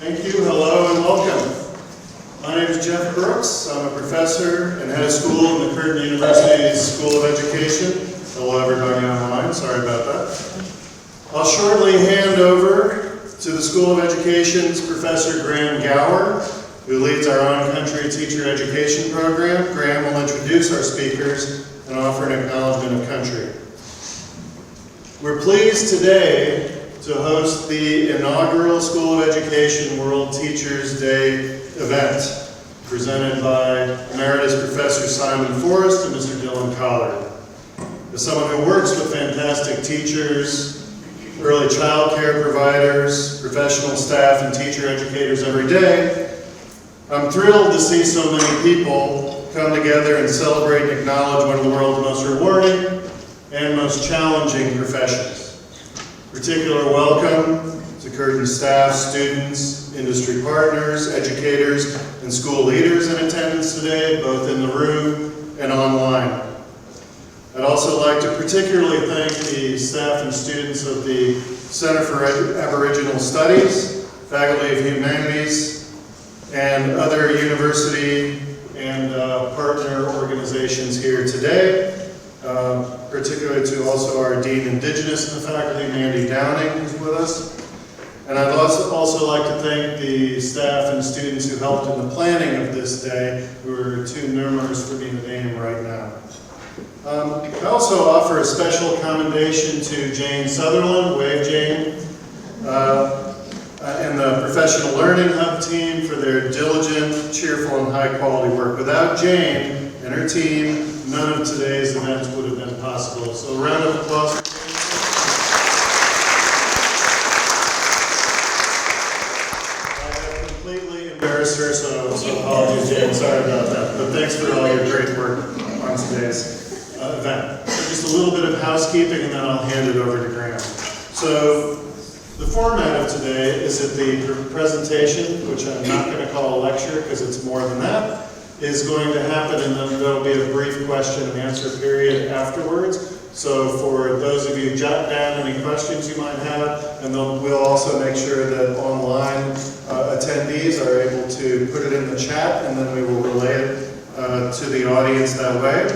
Thank you, hello, and welcome. My name is Jeff Brooks. I'm a professor and head of school in the Curtin University School of Education. Hello, everybody online. Sorry about that. I'll shortly hand over to the School of Education's Professor Graham Gower, who leads our on-country teacher education program. Graham will introduce our speakers and offer an acknowledgement of country. We're pleased today to host the inaugural School of Education World Teachers Day event, presented by Emeritus Professor Simon Forrest and Mr. Dylan Collard. As someone who works with fantastic teachers, early child care providers, professional staff, and teacher educators every day, I'm thrilled to see so many people come together and celebrate and acknowledge one of the world's most rewarding and most challenging professions. Particular welcome to Curtin staff, students, industry partners, educators, and school leaders in attendance today, both in the room and online. I'd also like to particularly thank the staff and students of the Center for Aboriginal Studies, Faculty of Humanities, and other university and partner organizations here today. Particularly to also our Dean Indigenous in the faculty, Mandy Downing, who's with us. And I'd also like to thank the staff and students who helped in the planning of this day, who are too numerous for me to name right now. I also offer a special commendation to Jane Sutherland, wave Jane, and the Professional Learning Hub team for their diligent, cheerful, and high-quality work. Without Jane and her team, none of today's events would have been possible. So a round of applause. I have completely embarrassed her, so apologies, Jane. Sorry about that. But thanks for all your great work on today's event. So just a little bit of housekeeping, and then I'll hand it over to Graham. So the format of today is that the presentation, which I'm not going to call a lecture because it's more than that, is going to happen, and then there will be a brief question and answer period afterwards. So for those of you, jot down any questions you might have, and then we'll also make sure that online attendees are able to put it in the chat, and then we will relay it to the audience that way.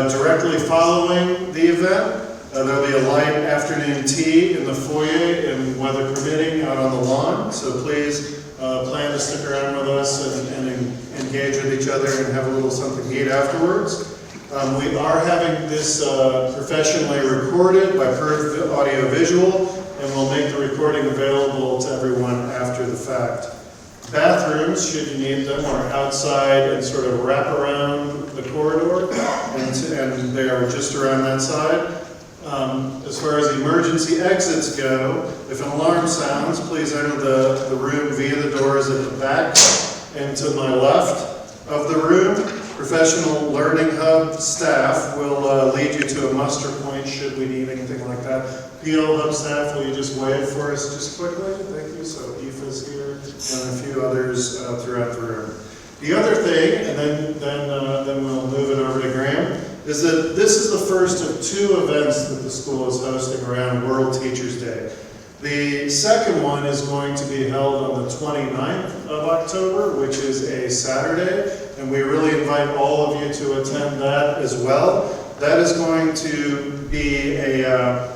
Directly following the event, there'll be a light afternoon tea in the foyer, and weather permitting, out on the lawn. So please plan to stick around with us and engage with each other and have a little something to eat afterwards. We are having this professionally recorded by Perth Audio Visual, and we'll make the recording available to everyone after the fact. Bathrooms, should you need them, are outside and sort of wrap around the corridor, and they are just around that side. As far as emergency exits go, if an alarm sounds, please enter the room via the doors at the back and to my left of the room. Professional Learning Hub staff will lead you to a muster point should we need anything like that. PL Hub staff, will you just wave for us just quickly? Thank you. So Aoife's here and a few others throughout the room. The other thing, and then we'll move it over to Graham, is that this is the first of two events that the school is hosting around World Teachers Day. The second one is going to be held on the 29th of October, which is a Saturday, and we really invite all of you to attend that as well. That is going to be a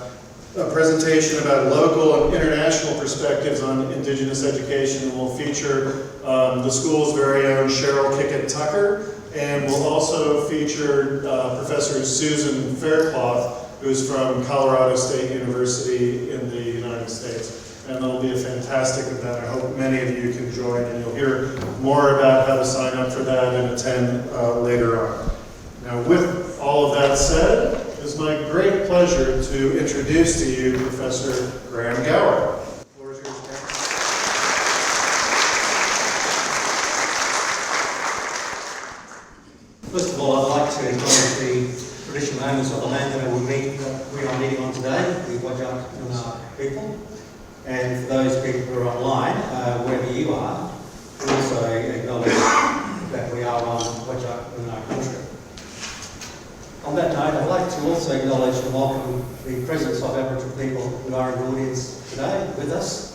presentation about local and international perspectives on Indigenous education, and will feature the school's very own Cheryl Kickett-Tucker, and will also feature Professor Susan Faircloth, who's from Colorado State University in the United States. And that'll be a fantastic event. I hope many of you can join, and you'll hear more about how to sign up for that and attend later on. Now, with all of that said, it's my great pleasure to introduce to you Professor Graham Gower. The floor is yours, Graham. First of all, I'd like to acknowledge the traditional owners of the land that we are meeting on today, the Whadjuk Noongar people. And for those people who are online, wherever you are, we also acknowledge that we are on Whadjuk Noongar country. On that note, I'd like to also acknowledge and welcome the presence of Aboriginal people who are in the audience today with us.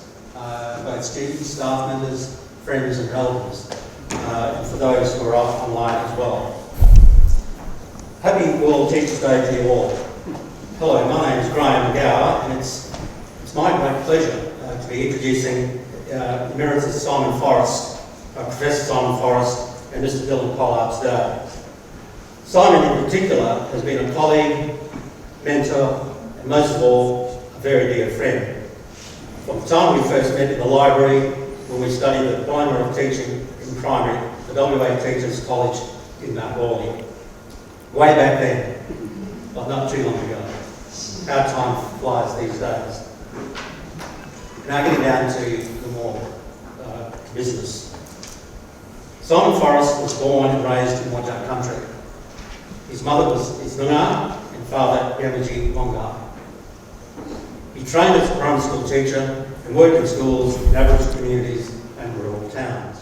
to both students, staff members, friends and relatives, and for those who are online as well. Happy World Teachers' Day to you all. Hello, my name is Graham McGower, and it's my great pleasure to be introducing Emeritus Simon Forrest, Professor Simon Forrest, and Mr. Dylan Pollard today. Simon in particular has been a colleague, mentor, and most of all, a very dear friend. From the time we first met in the library, when we studied the Diploma of Teaching in Primary, the WA Teachers College in Mount Worley. Way back then, but not too long ago. How time flies these days. Now getting down to the more business. Simon Forrest was born and raised in Wajak country. His mother is Noongar and father Yamaji Noongar. He trained as a primary school teacher and worked in schools in Aboriginal communities and rural towns.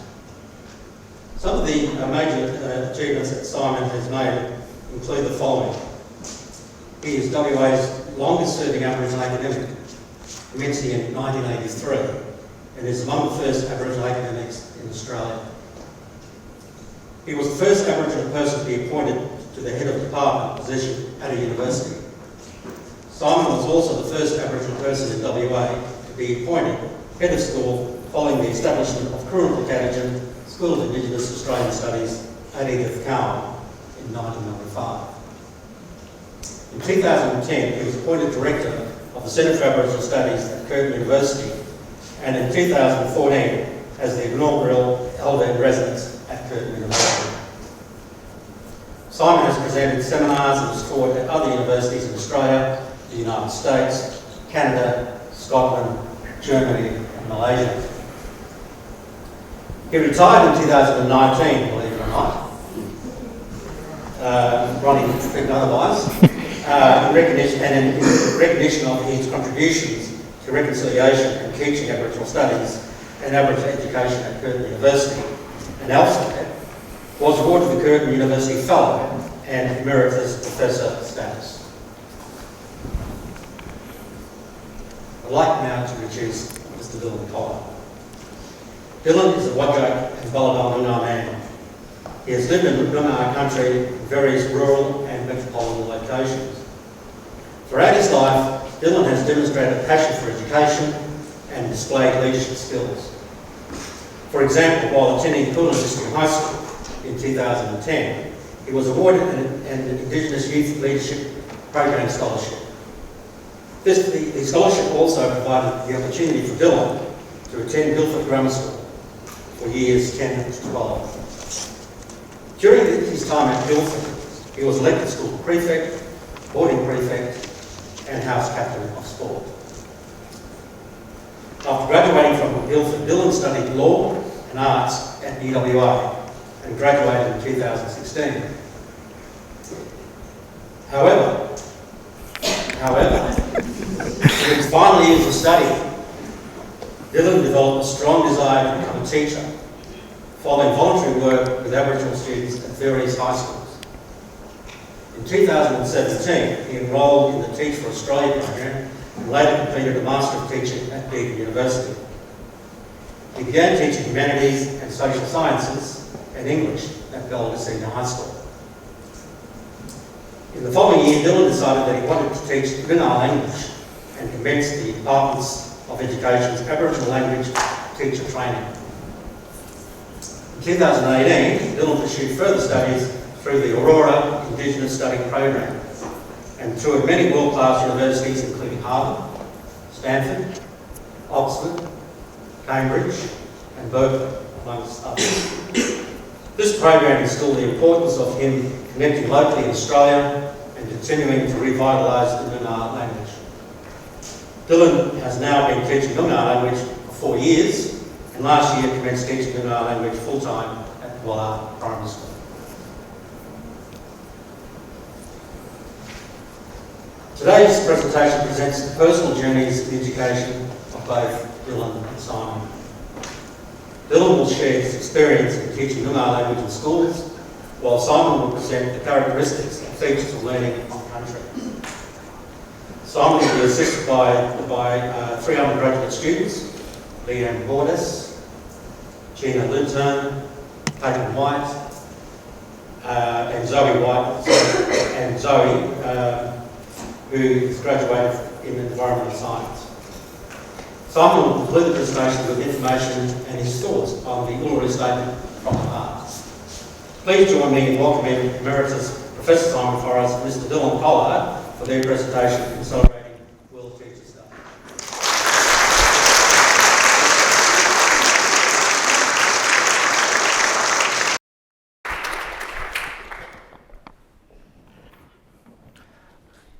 Some of the major achievements that Simon has made include the following. He is WA's longest serving Aboriginal academic, commencing in 1983, and is among the first Aboriginal academics in Australia. He was the first Aboriginal person to be appointed to the head of department position at a university. Simon was also the first Aboriginal person in WA to be appointed head of school following the establishment of Curtin University School of Indigenous Australian Studies at Edith Cowan in 1995. In 2010, he was appointed Director of the Centre for Aboriginal Studies at Curtin University, and in 2014 as the inaugural Elder in Residence at Curtin University. Simon has presented seminars and has taught at other universities in Australia, the United States, Canada, Scotland, Germany and Malaysia. He retired in 2019, believe it or not. Ronnie expected otherwise. In recognition of his contributions to reconciliation and teaching Aboriginal studies and Aboriginal education at Curtin University and elsewhere, was awarded the Curtin University Fellow and Emeritus Professor status. I'd like now to introduce Mr. Dylan Pollard. Dylan is a Wajak and Balaban Noongar man. He has lived in Noongar country in various rural and metropolitan locations. Throughout his life, Dylan has demonstrated a passion for education and displayed leadership skills. For example, while attending Curtin University High School in 2010, he was awarded an Indigenous Youth Leadership Program Scholarship. The scholarship also provided the opportunity for Dylan to attend Guildford Grammar School for years 10 to 12. During his time at Guildford, he was elected school prefect, boarding prefect, and house captain of sport. After graduating from Guildford, Dylan studied law and arts at UWA and graduated in 2016. However, in his final years of study, Dylan developed a strong desire to become a teacher, following voluntary work with Aboriginal students at various high schools. In 2017, he enrolled in the Teach for Australia program and later completed a Master of Teaching at Curtin University. He began teaching humanities and social sciences and English at Bellevue Senior High School. In the following year, Dylan decided that he wanted to teach Noongar language and commenced the Departments of Education's Aboriginal Language Teacher Training. In 2018, Dylan pursued further studies through the Aurora Indigenous Study Program and toured many world-class universities including Harvard, Stanford, Oxford, Cambridge and Berkeley, amongst others. This program instilled the importance of him connecting locally in Australia and continuing to revitalise the Noongar language. Dylan has now been teaching Noongar language for 4 years and last year commenced teaching Noongar language full-time at Wallard Primary School. Today's presentation presents the personal journeys in education of both Dylan and Simon. Dylan will share his experience in teaching Noongar language in schools, while Simon will present the characteristics and features of learning on country. Simon will be assisted by 300 graduate students, Leanne Bordis, Gina Linton, Clayton White, and Zoe White, and Zoe, who has graduated in environmental science. Simon will conclude the presentation with information and his thoughts on the Uluru Statement from the past. Please join me in welcoming Emeritus Professor Simon Forrest and Mr. Dylan Collard for their presentation in celebrating World Teachers' Day.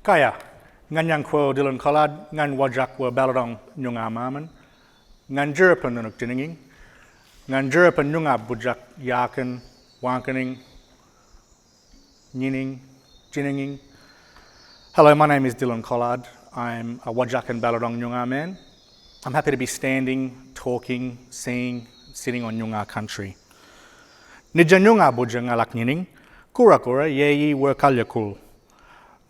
Kaya, nganyang kwo Dylan Collard, ngan wajak wa baladong nyunga maman, ngan jurapan nunuk dininging, ngan jurapan nyunga bujak yakin, wankening, nyining, jininging. Hello, my name is Dylan Collard. I'm a wajak and baladong nyunga man. I'm happy to be standing, talking, seeing, sitting on nyunga country. Nija nyunga bujak ngalak nyining, kura kura yeyi wa kalyakul.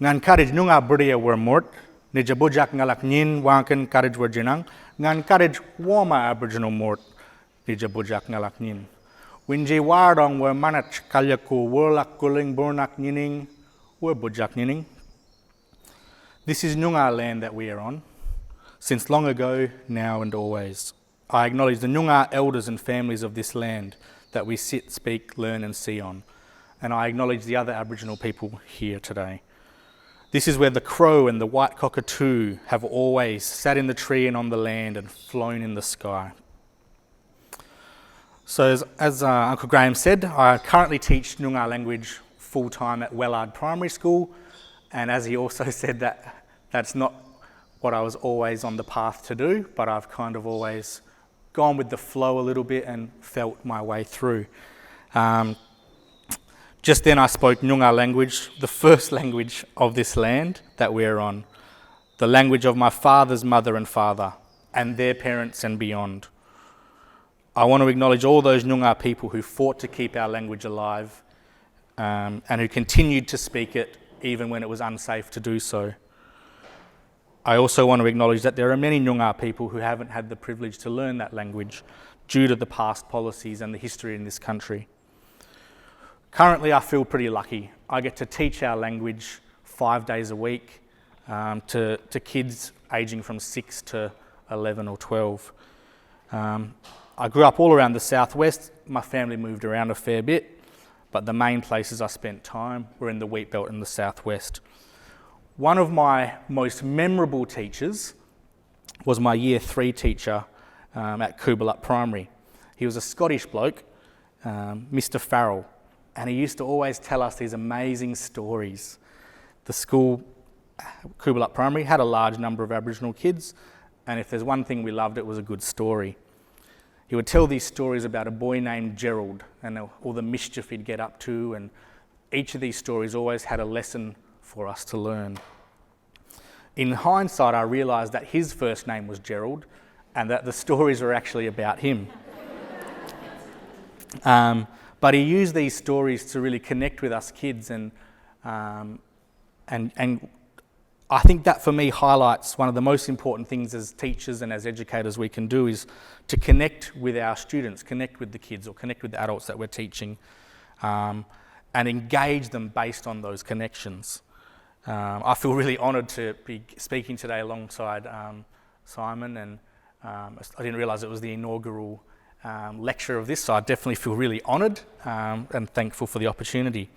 Ngan karij nunga burdia were mort, nija bujak ngalak nyin wankan karij were jinang, ngan karij wama aboriginal mort, nija bujak ngalak nyin. Winji wardong were manach kalyaku wurlak guling burnak nyining, were bujak nyining. This is Noongar land that we are on, since long ago, now and always. I acknowledge the Noongar elders and families of this land that we sit, speak, learn and see on, and I acknowledge the other Aboriginal people here today. This is where the crow and the white cockatoo have always sat in the tree and on the land and flown in the sky. So as Uncle Graham said, I currently teach Noongar language full-time at Wellard Primary School, and as he also said, that's not what I was always on the path to do, but I've kind of always gone with the flow a little bit and felt my way through. Just then I spoke Noongar language, the first language of this land that we're on, the language of my father's mother and father, and their parents and beyond. I want to acknowledge all those Noongar people who fought to keep our language alive and who continued to speak it even when it was unsafe to do so. I also want to acknowledge that there are many Noongar people who haven't had the privilege to learn that language due to the past policies and the history in this country. Currently, I feel pretty lucky. I get to teach our language 5 days a week to kids aging from 6 to 11 or 12. I grew up all around the southwest. My family moved around a fair bit, but the main places I spent time were in the wheat belt in the southwest. One of my most memorable teachers was my year 3 teacher at Coolbellup Primary. He was a Scottish bloke, Mr. Farrell. And he used to always tell us these amazing stories. The school, Coolbellup Primary, had a large number of Aboriginal kids, and if there's one thing we loved, it was a good story. He would tell these stories about a boy named Gerald and all the mischief he'd get up to, and each of these stories always had a lesson for us to learn. In hindsight, I realised that his first name was Gerald and that the stories were actually about him. But he used these stories to really connect with us kids, and I think that for me highlights one of the most important things as teachers and as educators we can do is to connect with our students, connect with the kids or connect with the adults that we're teaching, and engage them based on those connections. I feel really honoured to be speaking today alongside Simon, and I didn't realise it was the inaugural lecture of this, so I definitely feel really honoured and thankful for the opportunity.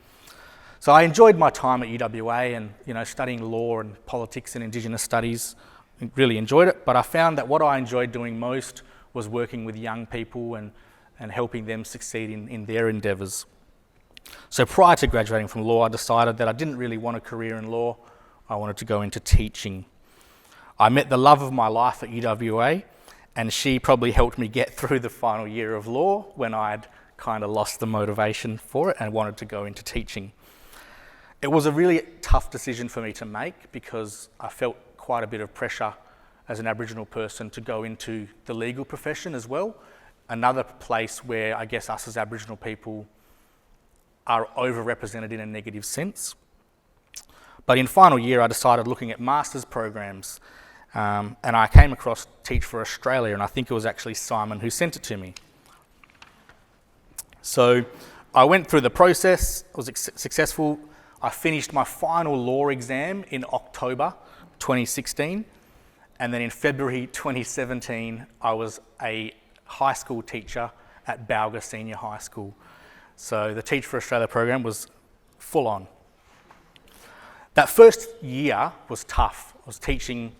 So I enjoyed my time at UWA and studying law and politics and Indigenous studies. I really enjoyed it, but I found that what I enjoyed doing most was working with young people and helping them succeed in their endeavours. So prior to graduating from law, I decided that I didn't really want a career in law. I wanted to go into teaching. I met the love of my life at UWA, and she probably helped me get through the final year of law when I'd kind of lost the motivation for it and wanted to go into teaching. It was a really tough decision for me to make because I felt quite a bit of pressure as an Aboriginal person to go into the legal profession as well, another place where I guess us as Aboriginal people are overrepresented in a negative sense. But in final year, I decided looking at master's programs And I came across Teach for Australia, and I think it was actually Simon who sent it to me. So I went through the process, I was successful. I finished my final law exam in October 2016, and then in February 2017, I was a high school teacher at Balga Senior High School. So the Teach for Australia program was full on. That first year was tough. I was teaching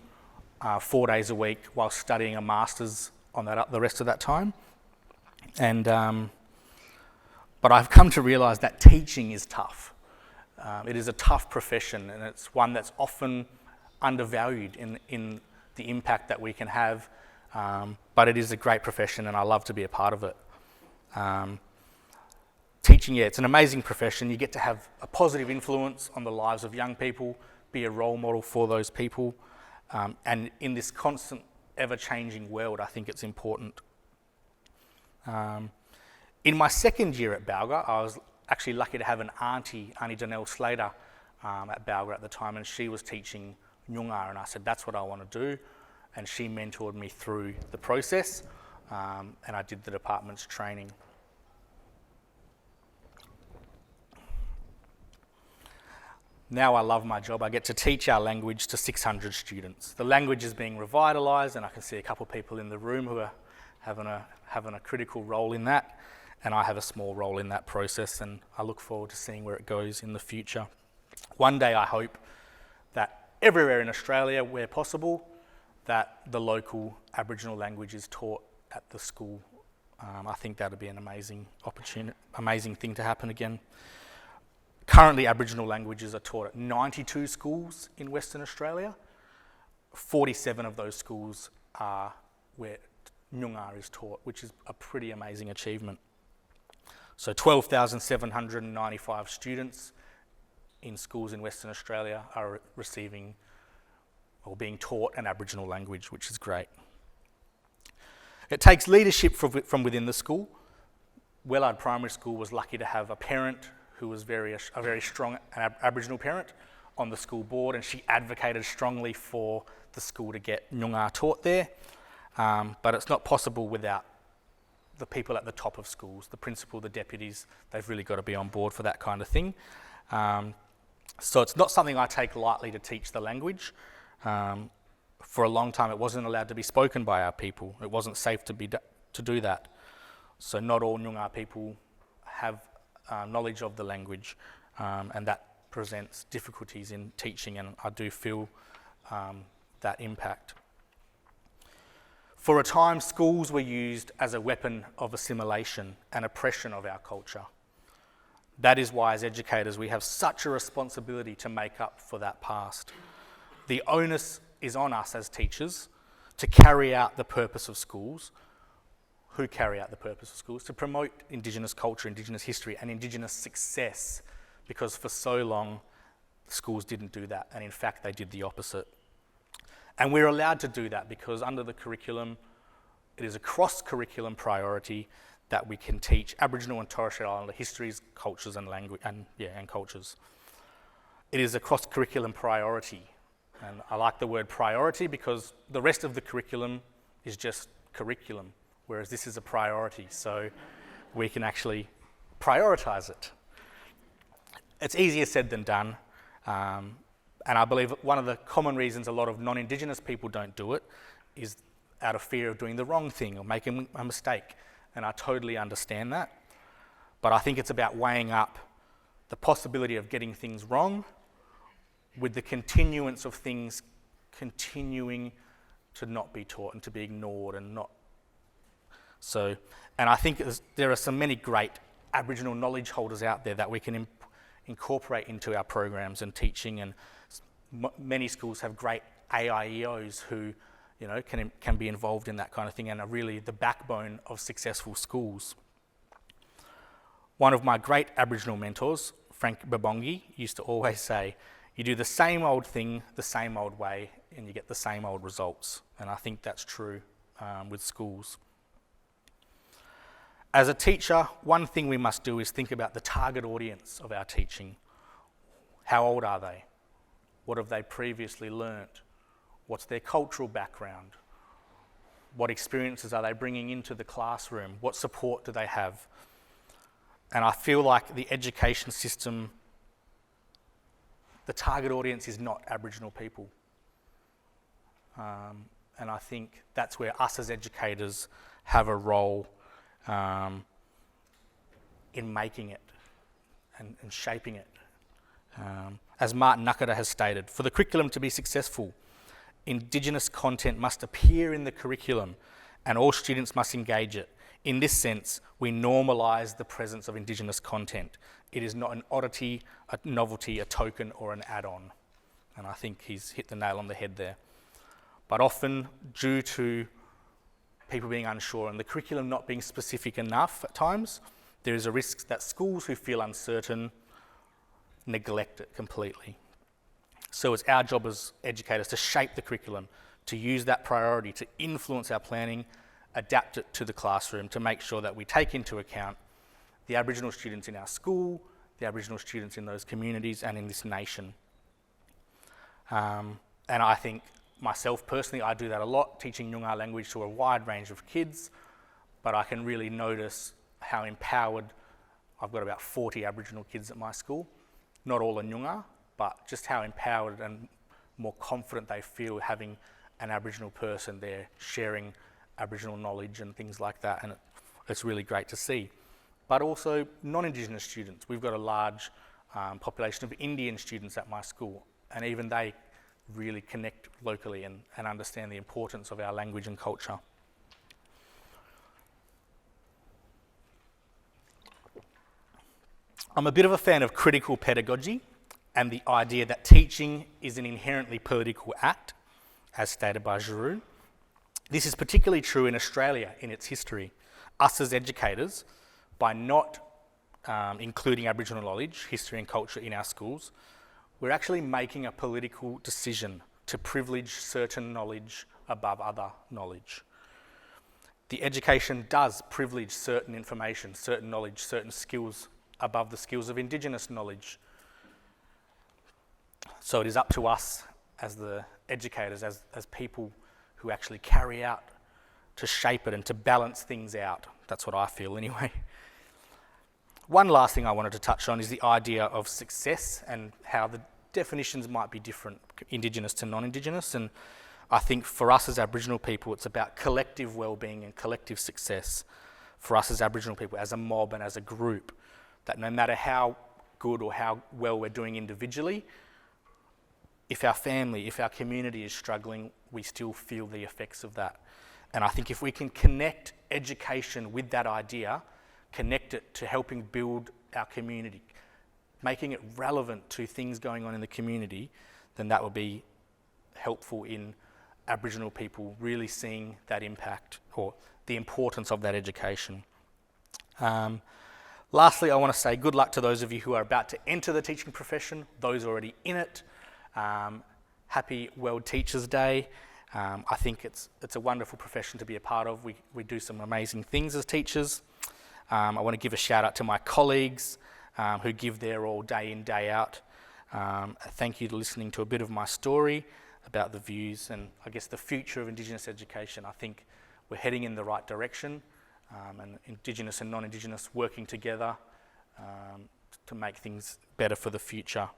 4 days a week while studying a master's on that the rest of that time. And but I've come to realise that teaching is tough. It is a tough profession, and it's one that's often undervalued in the impact that we can have. But it is a great profession, and I love to be a part of it. Teaching, it's an amazing profession. You get to have a positive influence on the lives of young people, be a role model for those people. And in this constant, ever-changing world, I think it's important. In my second year at Balga, I was actually lucky to have an auntie Janelle Slater, at Balga at the time, and she was teaching Noongar, and I said, that's what I want to do. And she mentored me through the process, and I did the department's training. Now I love my job. I get to teach our language to 600 students. The language is being revitalised, and I can see a couple of people in the room who are having a critical role in that, and I have a small role in that process, and I look forward to seeing where it goes in the future. One day I hope that everywhere in Australia, where possible, that the local Aboriginal language is taught at the school. I think that would be an amazing thing to happen again. Currently, Aboriginal languages are taught at 92 schools in Western Australia. 47 of those schools are where Noongar is taught, which is a pretty amazing achievement. So 12,795 students in schools in Western Australia are receiving or being taught an Aboriginal language, which is great. It takes leadership from within the school. Wellard Primary School was lucky to have a parent who was a very strong Aboriginal parent on the school board, and she advocated strongly for the school to get Noongar taught there. But it's not possible without the people at the top of schools, the principal, the deputies. They've really got to be on board for that kind of thing. So it's not something I take lightly to teach the language. For a long time, it wasn't allowed to be spoken by our people. It wasn't safe to do that. So not all Noongar people have knowledge of the language, and that presents difficulties in teaching, and I do feel that impact. For a time, schools were used as a weapon of assimilation and oppression of our culture. That is why, as educators, we have such a responsibility to make up for that past. The onus is on us as teachers to carry out the purpose of schools. Who carry out the purpose of schools? To promote Indigenous culture, Indigenous history, and Indigenous success, because for so long, schools didn't do that, and in fact, they did the opposite. And we're allowed to do that because under the curriculum, it is a cross-curriculum priority that we can teach Aboriginal and Torres Strait Islander histories, cultures, and language, and cultures. It is a cross-curriculum priority, and I like the word priority because the rest of the curriculum is just curriculum, whereas this is a priority, so we can actually prioritise it. It's easier said than done, and I believe one of the common reasons a lot of non-Indigenous people don't do it is out of fear of doing the wrong thing or making a mistake, and I totally understand that. But I think it's about weighing up the possibility of getting things wrong with the continuance of things continuing to not be taught and to be ignored and not. So, and I think there are many great Aboriginal knowledge holders out there that we can incorporate into our programs and teaching, and many schools have great AIEOs who, can be involved in that kind of thing and are really the backbone of successful schools. One of my great Aboriginal mentors, Frank Babongi, used to always say, you do the same old thing the same old way and you get the same old results. And I think that's true with schools. As a teacher, one thing we must do is think about the target audience of our teaching. How old are they? What have they previously learnt? What's their cultural background? What experiences are they bringing into the classroom? What support do they have? And I feel like the education system, the target audience is not Aboriginal people. And I think that's where us as educators have a role in making it and shaping it. As Martin Nakata has stated, for the curriculum to be successful, Indigenous content must appear in the curriculum and all students must engage it. In this sense, we normalise the presence of Indigenous content. It is not an oddity, a novelty, a token or an add-on. And I think he's hit the nail on the head there. But often, due to people being unsure and the curriculum not being specific enough at times, there is a risk that schools who feel uncertain neglect it completely. So it's our job as educators to shape the curriculum, to use that priority, to influence our planning, adapt it to the classroom, to make sure that we take into account the Aboriginal students in our school, the Aboriginal students in those communities and in this nation. And I think myself personally, I do that a lot, teaching Noongar language to a wide range of kids, but I can really notice how empowered, I've got about 40 Aboriginal kids at my school, not all are Noongar, but just how empowered and more confident they feel having an Aboriginal person there sharing Aboriginal knowledge and things like that, and it's really great to see. But also non-Indigenous students. We've got a large population of Indian students at my school, and even they really connect locally and understand the importance of our language and culture. I'm a bit of a fan of critical pedagogy and the idea that teaching is an inherently political act, as stated by Giroux. This is particularly true in Australia in its history. Us as educators, by not including Aboriginal knowledge, history and culture in our schools, we're actually making a political decision to privilege certain knowledge above other knowledge. The education does privilege certain information, certain knowledge, certain skills above the skills of Indigenous knowledge. So it is up to us as the educators, as people who actually carry out, to shape it and to balance things out. That's what I feel anyway. One last thing I wanted to touch on is the idea of success and how the definitions might be different, Indigenous to non-Indigenous. And I think for us as Aboriginal people, it's about collective well-being and collective success for us as Aboriginal people, as a mob and as a group, that no matter how good or how well we're doing individually, if our family, if our community is struggling, we still feel the effects of that. And I think if we can connect education with that idea, connect it to helping build our community, making it relevant to things going on in the community, then that will be helpful in Aboriginal people really seeing that impact or the importance of that education. Lastly, I want to say good luck to those of you who are about to enter the teaching profession, those already in it. Happy World Teachers Day. I think it's a wonderful profession to be a part of. We do some amazing things as teachers. I want to give a shout out to my colleagues who give their all day in, day out. Thank you for listening to a bit of my story about the views and I guess the future of Indigenous education. I think we're heading in the right direction, and Indigenous and non-Indigenous working together to make things better for the future.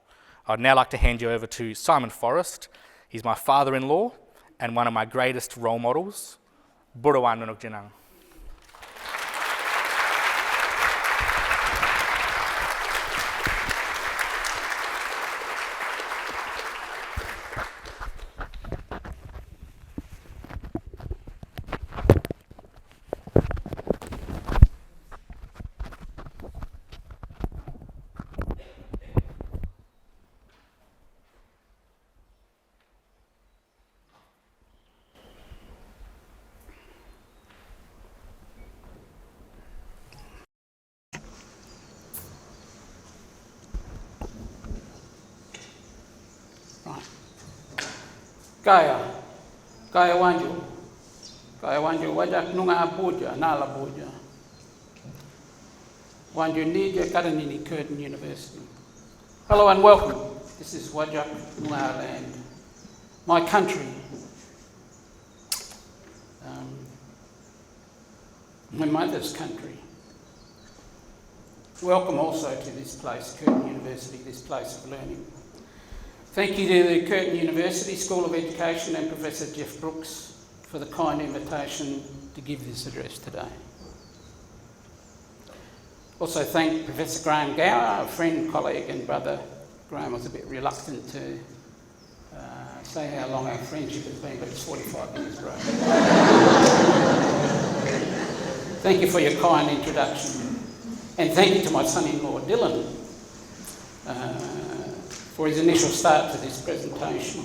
I'd now like to hand you over to Simon Forrest. He's my father-in-law and one of my greatest role models. Burawan Nunuk Jinang. Kaya wanju wajak nunga abuja, nala abuja. Wanju Niga Karanini, Curtin University. Hello and welcome. This is Wajak Noongar land. my country, my mother's country. Welcome also to this place, Curtin University, this place of learning. Thank you to the Curtin University School of Education and Professor Jeff Brooks for the kind invitation to give this address today. Also thank Professor Graham Gower, a friend, colleague and brother. Graham was a bit reluctant to say how long our friendship has been, but it's 45 years, bro. Thank you for your kind introduction. And thank you to my son-in-law, Dylan, for his initial start to this presentation.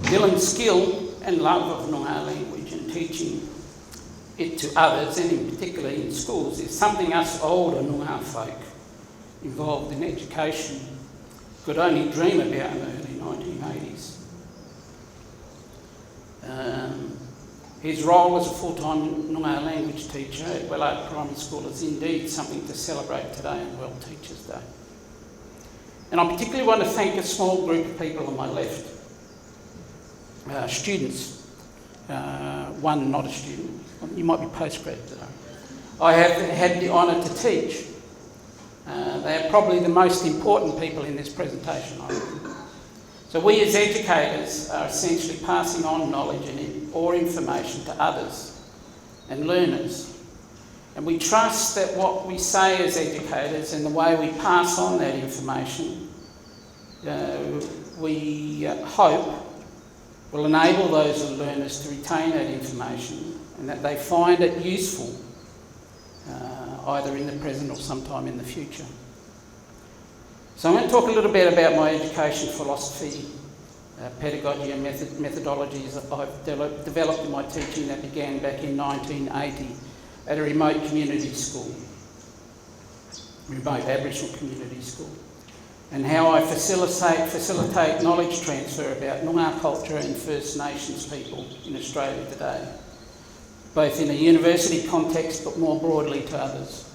Dylan's skill and love of Noongar language and teaching it to others, and in particular in schools, is something us older Noongar folk involved in education could only dream about in the early 1980s. His role as a full-time Noongar language teacher at Wellard Primary School is indeed something to celebrate today on World Teachers' Day. And I particularly want to thank a small group of people on my left, students, one not a student, you might be postgrad today. I have had the honour to teach. They are probably the most important people in this presentation, I think. So we as educators are essentially passing on knowledge or information to others and learners. And we trust that what we say as educators and the way we pass on that information, we hope will enable those learners to retain that information and that they find it useful either in the present or sometime in the future. So I'm going to talk a little bit about my education philosophy, pedagogy and methodologies that I've developed in my teaching that began back in 1980 at a remote community school, remote Aboriginal community school, and how I facilitate knowledge transfer about Noongar culture and First Nations people in Australia today, both in a university context but more broadly to others.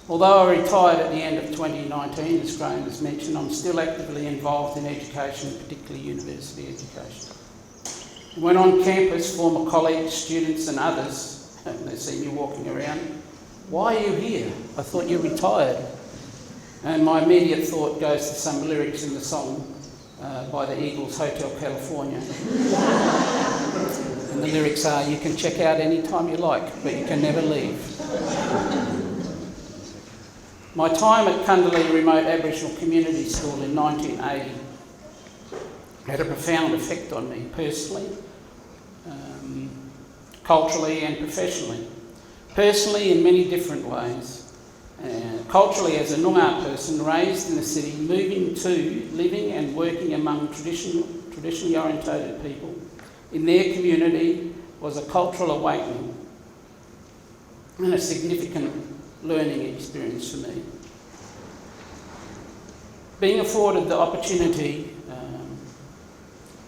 Although I retired at the end of 2019, as Graham has mentioned, I'm still actively involved in education, particularly university education. When on campus, former colleagues, students and others, they see me walking around, "Why are you here? I thought you retired." And my immediate thought goes to some lyrics in the song by the Eagles, Hotel California. And the lyrics are, "You can check out any time you like, but you can never leave." My time at Kundalini Remote Aboriginal Community School in 1980 had a profound effect on me personally, culturally and professionally. Personally in many different ways. Culturally as a Noongar person raised in the city, moving to living and working among traditionally orientated people in their community was a cultural awakening and a significant learning experience for me. Being afforded the opportunity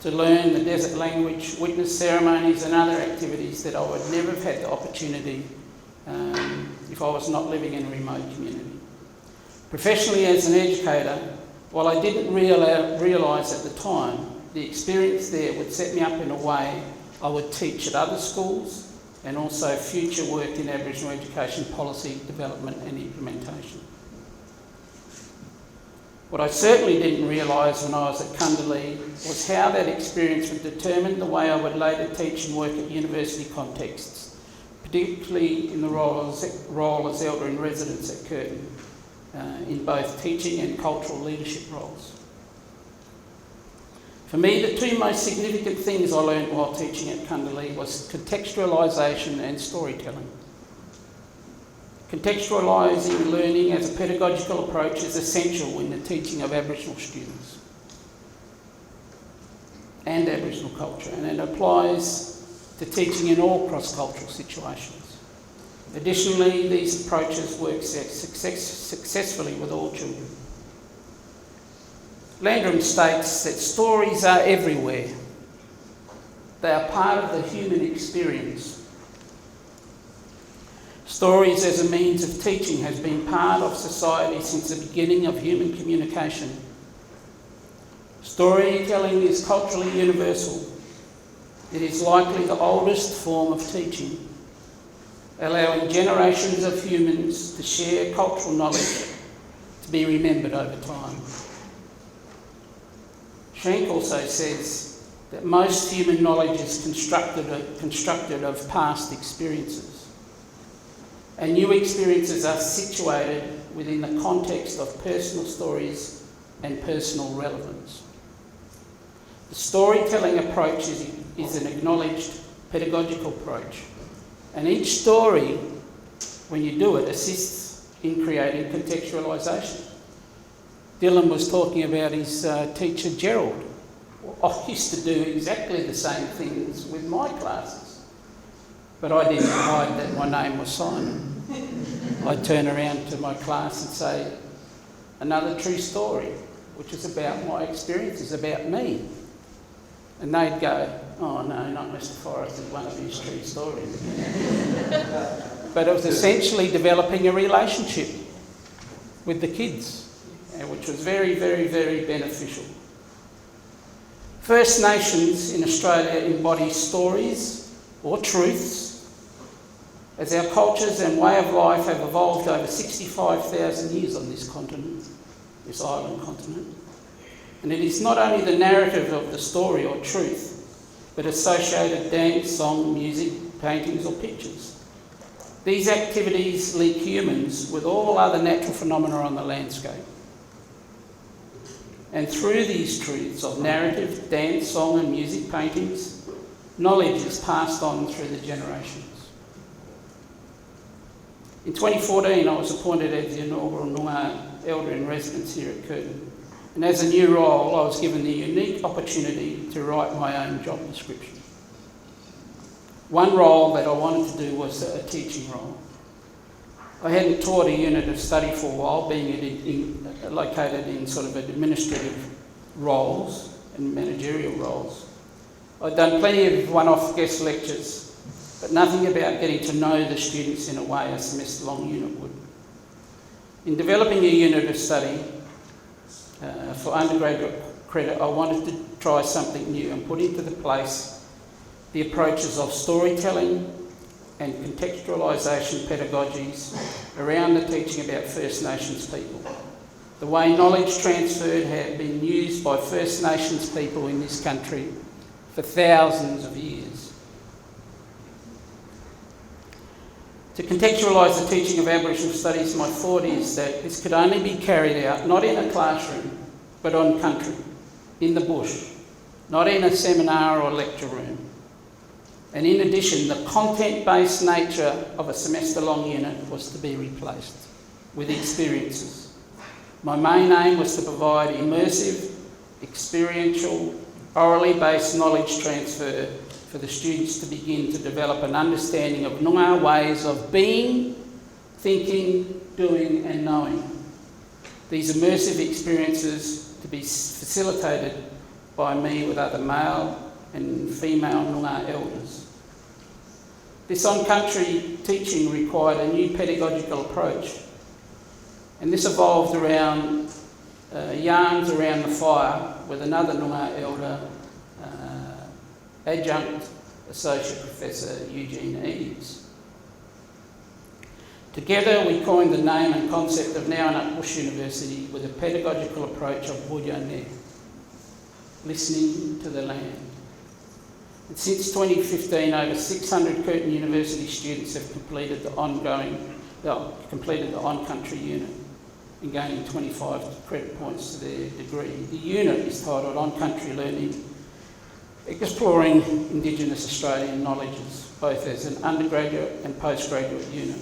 to learn the desert language, witness ceremonies and other activities that I would never have had the opportunity if I was not living in a remote community. Professionally as an educator, while I didn't realise at the time, the experience there would set me up in a way I would teach at other schools and also future work in Aboriginal education policy development and implementation. What I certainly didn't realise when I was at Kundalini was how that experience would determine the way I would later teach and work at university contexts, particularly in the role as Elder in Residence at Curtin, in both teaching and cultural leadership roles. For me, the two most significant things I learned while teaching at Kundalini was contextualisation and storytelling. Contextualising learning as a pedagogical approach is essential in the teaching of Aboriginal students and Aboriginal culture, and it applies to teaching in all cross-cultural situations. Additionally, these approaches work successfully with all children. Landrum states that stories are everywhere. They are part of the human experience. Stories as a means of teaching has been part of society since the beginning of human communication. Storytelling is culturally universal. It is likely the oldest form of teaching, allowing generations of humans to share cultural knowledge to be remembered over time. Schenck also says that most human knowledge is constructed of past experiences, and new experiences are situated within the context of personal stories and personal relevance. The storytelling approach is an acknowledged pedagogical approach, and each story, when you do it, assists in creating contextualisation. Dylan was talking about his teacher Gerald. I used to do exactly the same things with my classes, but I didn't hide that my name was Simon. I'd turn around to my class and say, another true story, which is about my experiences, about me. And they'd go, oh no, not Mr. Forrest, it's one of his true stories. But it was essentially developing a relationship with the kids, which was very, very, very beneficial. First Nations in Australia embody stories or truths as our cultures and way of life have evolved over 65,000 years on this continent, this island continent. And it is not only the narrative of the story or truth, but associated dance, song, music, paintings or pictures. These activities link humans with all other natural phenomena on the landscape. And through these truths of narrative, dance, song and music, paintings, knowledge is passed on through the generations. In 2014, I was appointed as the inaugural Noongar Elder in Residence here at Curtin. And as a new role, I was given the unique opportunity to write my own job description. One role that I wanted to do was a teaching role. I hadn't taught a unit of study for a while, being located in sort of administrative roles and managerial roles. I'd done plenty of one-off guest lectures, but nothing about getting to know the students in a way a semester-long unit would. In developing a unit of study for undergraduate credit, I wanted to try something new and put into the place the approaches of storytelling and contextualisation pedagogies around the teaching about First Nations people. The way knowledge transferred had been used by First Nations people in this country for thousands of years. To contextualise the teaching of Aboriginal studies, my thought is that this could only be carried out not in a classroom, but on country, in the bush, not in a seminar or lecture room. And in addition, the content-based nature of a semester-long unit was to be replaced with experiences. My main aim was to provide immersive, experiential, orally based knowledge transfer for the students to begin to develop an understanding of Noongar ways of being, thinking, doing and knowing. These immersive experiences to be facilitated by me with other male and female Noongar elders. This on-country teaching required a new pedagogical approach, and this evolved around yarns around the fire with another Noongar elder, adjunct Associate Professor Eugene Eaves. Together we coined the name and concept of Noongar Bush University with a pedagogical approach of Wujane, listening to the land. And since 2015, over 600 Curtin University students have completed the on-country unit and gaining 25 credit points to their degree. The unit is titled On-Country Learning, Exploring Indigenous Australian Knowledges, both as an undergraduate and postgraduate unit.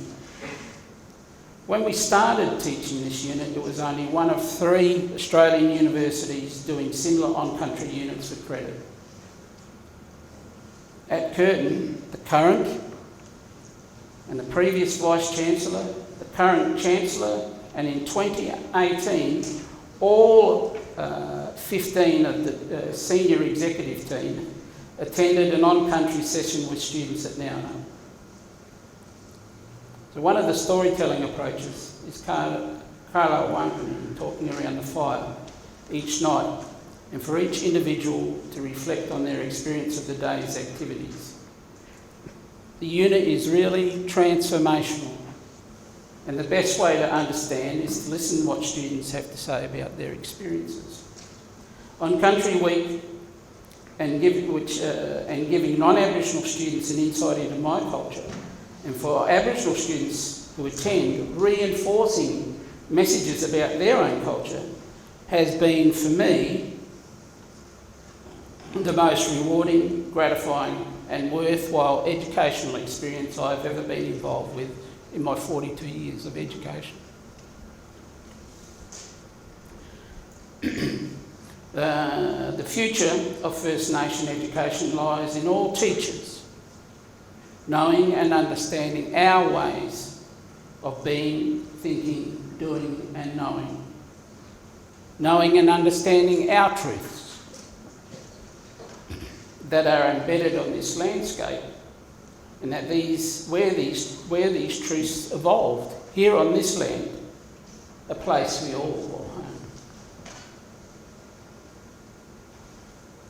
When we started teaching this unit, it was only one of 3 Australian universities doing similar on-country units for credit. At Curtin, the current and the previous Vice-Chancellor, the current Chancellor, and in 2018, all 15 of the senior executive team attended an on-country session with students at Noongar. So one of the storytelling approaches is Carla Wangan talking around the fire each night and for each individual to reflect on their experience of the day's activities. The unit is really transformational, and the best way to understand is to listen to what students have to say about their experiences. On Country Week, and giving non-Aboriginal students an insight into my culture, and for Aboriginal students who attend, reinforcing messages about their own culture has been, for me, the most rewarding, gratifying and worthwhile educational experience I've ever been involved with in my 42 years of education. The future of First Nation education lies in all teachers knowing and understanding our ways of being, thinking, doing and knowing. Knowing and understanding our truths that are embedded on this landscape, and that where these truths evolved here on this land, a place we all call home.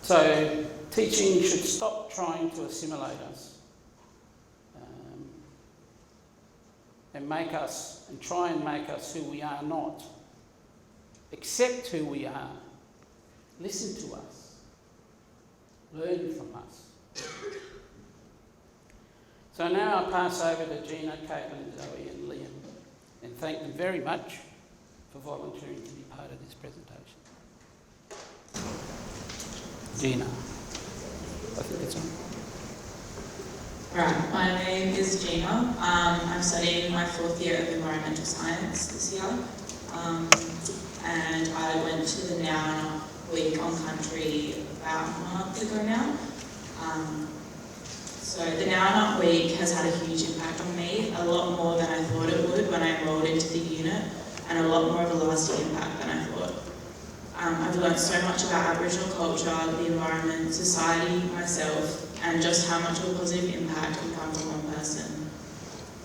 So teaching should stop trying to assimilate us and try and make us who we are not. Accept who we are. Listen to us. Learn from us. So now I pass over to Gina, Caitlin, Zoe and Liam, and thank them very much for volunteering to be part of this presentation. Gina, I think it's on. Right, my name is Gina. I'm studying my 4th year of environmental science this year, and I went to the Now Week on Country about a month ago now. So the Now Week has had a huge impact on me, a lot more than I thought it would when I enrolled into the unit, and a lot more of a lasting impact than I thought. I've learned so much about Aboriginal culture, the environment, society, myself, and just how much of a positive impact can come from one person.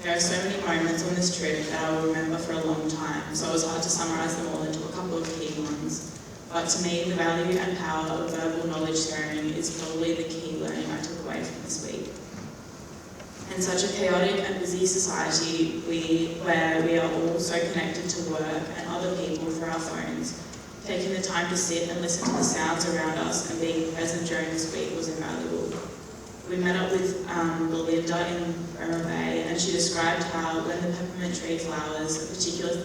There are so many moments on this trip that I will remember for a long time, so it was hard to summarise them all into a couple of key ones. But to me, the value and power of verbal knowledge sharing is probably the key learning I took away from this week. In such a chaotic and busy society where we are all so connected to work and other people through our phones, taking the time to sit and listen to the sounds around us and being present during this week was invaluable. We met up with Belinda in Bremer Bay, and she described how when the peppermint tree flowers, a particular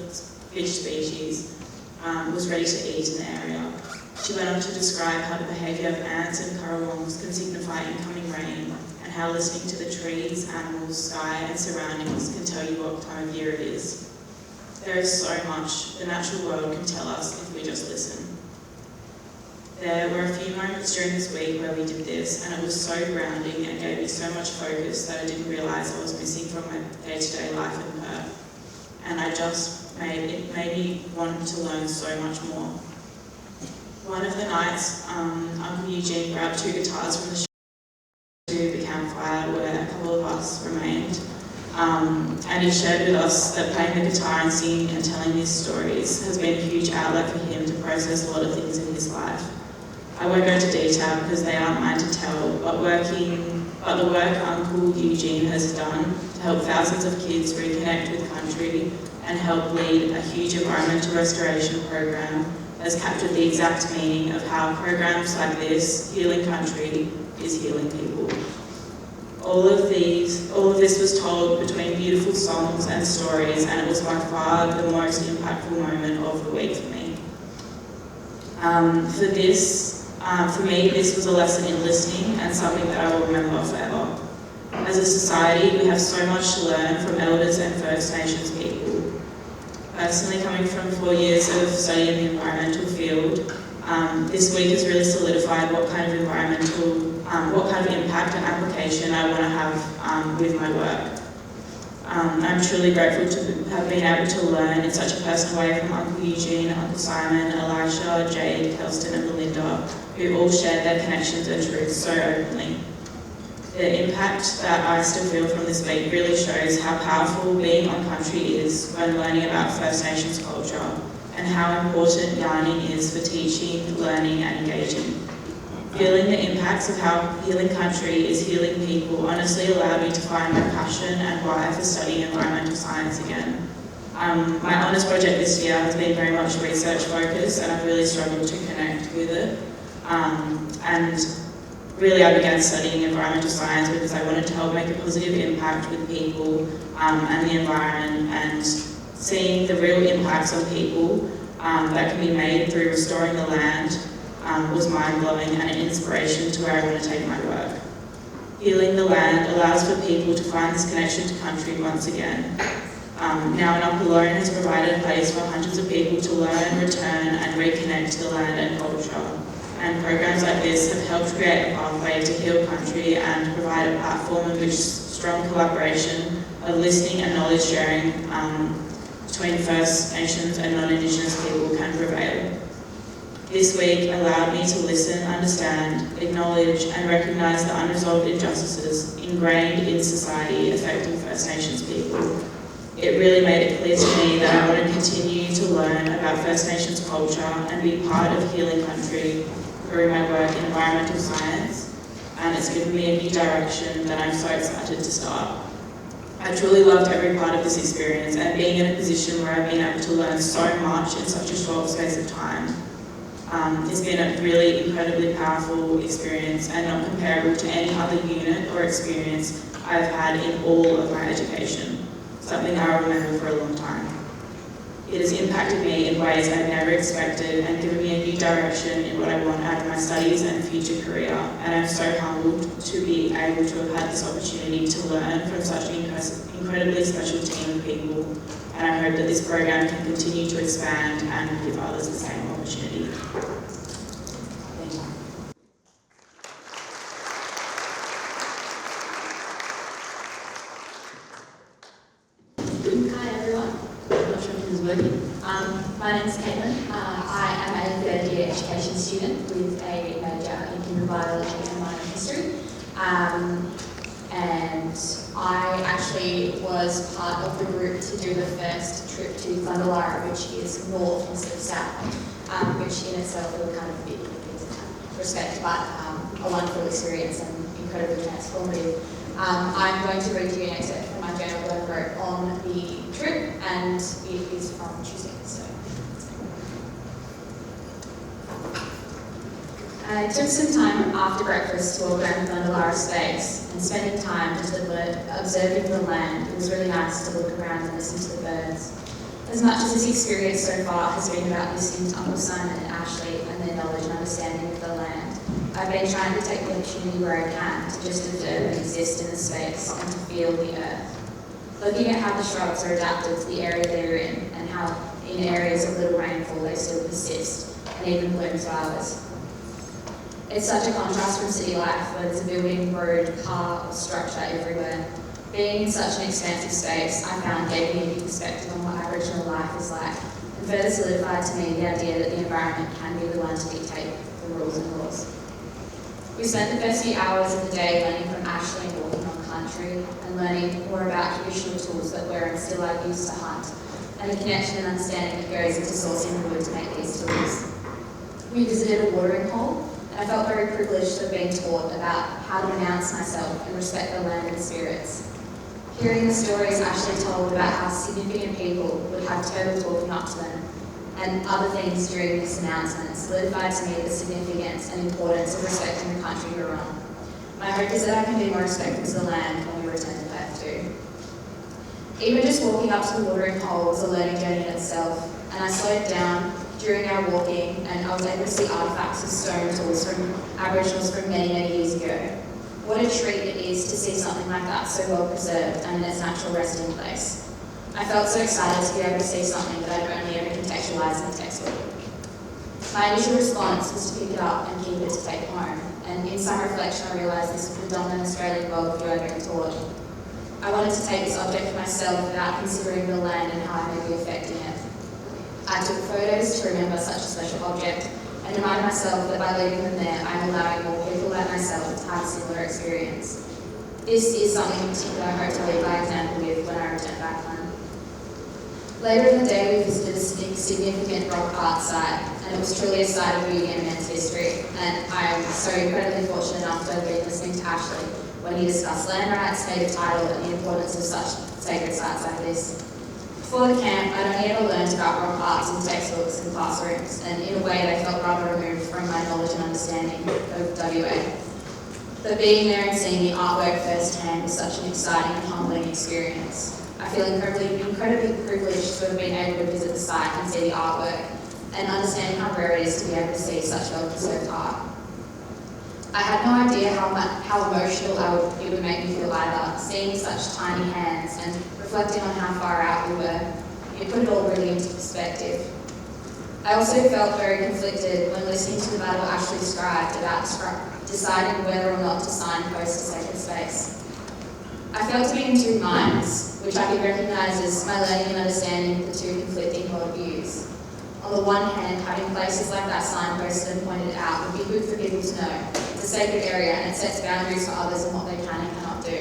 fish species, was ready to eat in the area. She went on to describe how the behaviour of ants and currawongs can signify incoming rain, and how listening to the trees, animals, sky and surroundings can tell you what time of year it is. There is so much the natural world can tell us if we just listen. There were a few moments during this week where we did this, and it was so grounding and gave me so much focus that I didn't realise I was missing from my day-to-day life in Perth. And it made me want to learn so much more. One of the nights, Uncle Eugene grabbed 2 guitars from the to the campfire where a couple of us remained. And he shared with us that playing the guitar and singing and telling his stories has been a huge outlet for him to process a lot of things in his life. I won't go into detail because they aren't mine to tell, but the work Uncle Eugene has done to help thousands of kids reconnect with country and help lead a huge environmental restoration program has captured the exact meaning of how programs like this, Healing Country, is healing people. All of this was told between beautiful songs and stories, and it was by far the most impactful moment of the week for me. For me, this was a lesson in listening and something that I will remember forever. As a society, we have so much to learn from elders and First Nations people. Personally, coming from 4 years of study in the environmental field, this week has really solidified what kind of impact and application I want to have with my work. I'm truly grateful to have been able to learn in such a personal way from Uncle Eugene, Uncle Simon, Elisha, Jade, Kelston and Belinda, who all shared their connections and truths so openly. The impact that I still feel from this week really shows how powerful being on country is when learning about First Nations culture, and how important yarning is for teaching, learning and engaging. Feeling the impacts of how healing country is healing people honestly allowed me to find my passion and why for studying environmental science again. My honours project this year has been very much research focused, and I've really struggled to connect with it. And really I began studying environmental science because I wanted to help make a positive impact with people and the environment, and seeing the real impacts on people that can be made through restoring the land was mind-blowing and an inspiration to where I want to take my work. Healing the land allows for people to find this connection to country once again. Now in Uluru has provided a place for hundreds of people to learn, return and reconnect to the land and culture. And programs like this have helped create a pathway to heal country and provide a platform in which strong collaboration of listening and knowledge sharing between First Nations and non-Indigenous people can prevail. This week allowed me to listen, understand, acknowledge and recognise the unresolved injustices ingrained in society affecting First Nations people. It really made it clear to me that I want to continue to learn about First Nations culture and be part of healing country through my work in environmental science, and it's given me a new direction that I'm so excited to start. I truly loved every part of this experience, and being in a position where I've been able to learn so much in such a short space of time. It's been a really incredibly powerful experience and not comparable to any other unit or experience I've had in all of my education, something I'll remember for a long time. It has impacted me in ways I've never expected and given me a new direction in what I want out of my studies and future career, and I'm so humbled to be able to have had this opportunity to learn from such an incredibly special team of people, and I hope that this program can continue to expand and give others the same opportunity. Thank you. Hi everyone. I'm not sure if this is working. My name is Caitlin. I am a third year education student with a major in human biology and minor in history. And I actually was part of the group to do the first trip to Thunderlara, which is north instead of south, which in itself was kind of a bit in respect, but a wonderful experience and incredibly transformative. I'm going to read you an excerpt from my journal that I wrote on the trip, and it is from Tuesday. So, I took some time after breakfast to walk around Thunderlara space, and spending time just observing the land. It was really nice to look around and listen to the birds. As much as this experience so far has been about listening to Uncle Simon and Ashley and their knowledge and understanding of the land, I've been trying to take the opportunity where I can to just observe and exist in the space and to feel the earth. Looking at how the shrubs are adapted to the area they're in, and how in areas of little rainfall they still persist and even bloom flowers. It's such a contrast from city life, where there's a building, road, car or structure everywhere. Being in such an expansive space, I found gave me a new perspective on what Aboriginal life is like, and further solidified to me the idea that the environment can be the one to dictate the rules and laws. We spent the first few hours of the day learning from Ashley and walking on country, and learning more about traditional tools that were and still are used to hunt, and the connection and understanding that goes into sourcing the wood to make these tools. We visited a watering hole, and I felt very privileged to have been taught about how to announce myself and respect the land and the spirits. Hearing the stories Ashley told about how significant people would have turtle talking up to them, and other things during this announcement solidified to me the significance and importance of respecting the country we're on. My hope is that I can be more respectful to the land when we return to Perth too. Even just walking up to the watering hole was a learning journey in itself, and I slowed down during our walking, and I was able to see artefacts of stone tools from Aboriginals from many, many years ago. What a treat it is to see something like that so well preserved and in its natural resting place. I felt so excited to be able to see something that I'd only ever contextualised in a textbook. My initial response was to pick it up and keep it to take home, and in some reflection I realised this was the dominant Australian worldview I'd been taught. I wanted to take this object for myself without considering the land and how I may be affecting it. I took photos to remember such a special object and remind myself that by leaving them there, I'm allowing more people like myself to have a similar experience. This is something in particular I hope to lead by example with when I return back home. Later in the day, we visited a significant rock art site, and it was truly a site of beauty and immense history. And I am so incredibly fortunate enough to have been listening to Ashley when he discussed land rights, native title, and the importance of such sacred sites like this. Before the camp, I'd only ever learned about rock arts in textbooks and classrooms, and in a way they felt rather removed from my knowledge and understanding of WA. But being there and seeing the artwork firsthand was such an exciting and humbling experience. I feel incredibly privileged to have been able to visit the site and see the artwork, and understanding how rare it is to be able to see such well-preserved art. I had no idea how emotional it would make me feel either, seeing such tiny hands and reflecting on how far out we were. It put it all really into perspective. I also felt very conflicted when listening to the battle Ashley described about deciding whether or not to signpost a sacred space. I felt to be in two minds, which I could recognise as my learning and understanding the two conflicting worldviews. On the one hand, having places like that signposted and pointed out would be good for people to know. It's a sacred area and it sets boundaries for others and what they can and cannot do.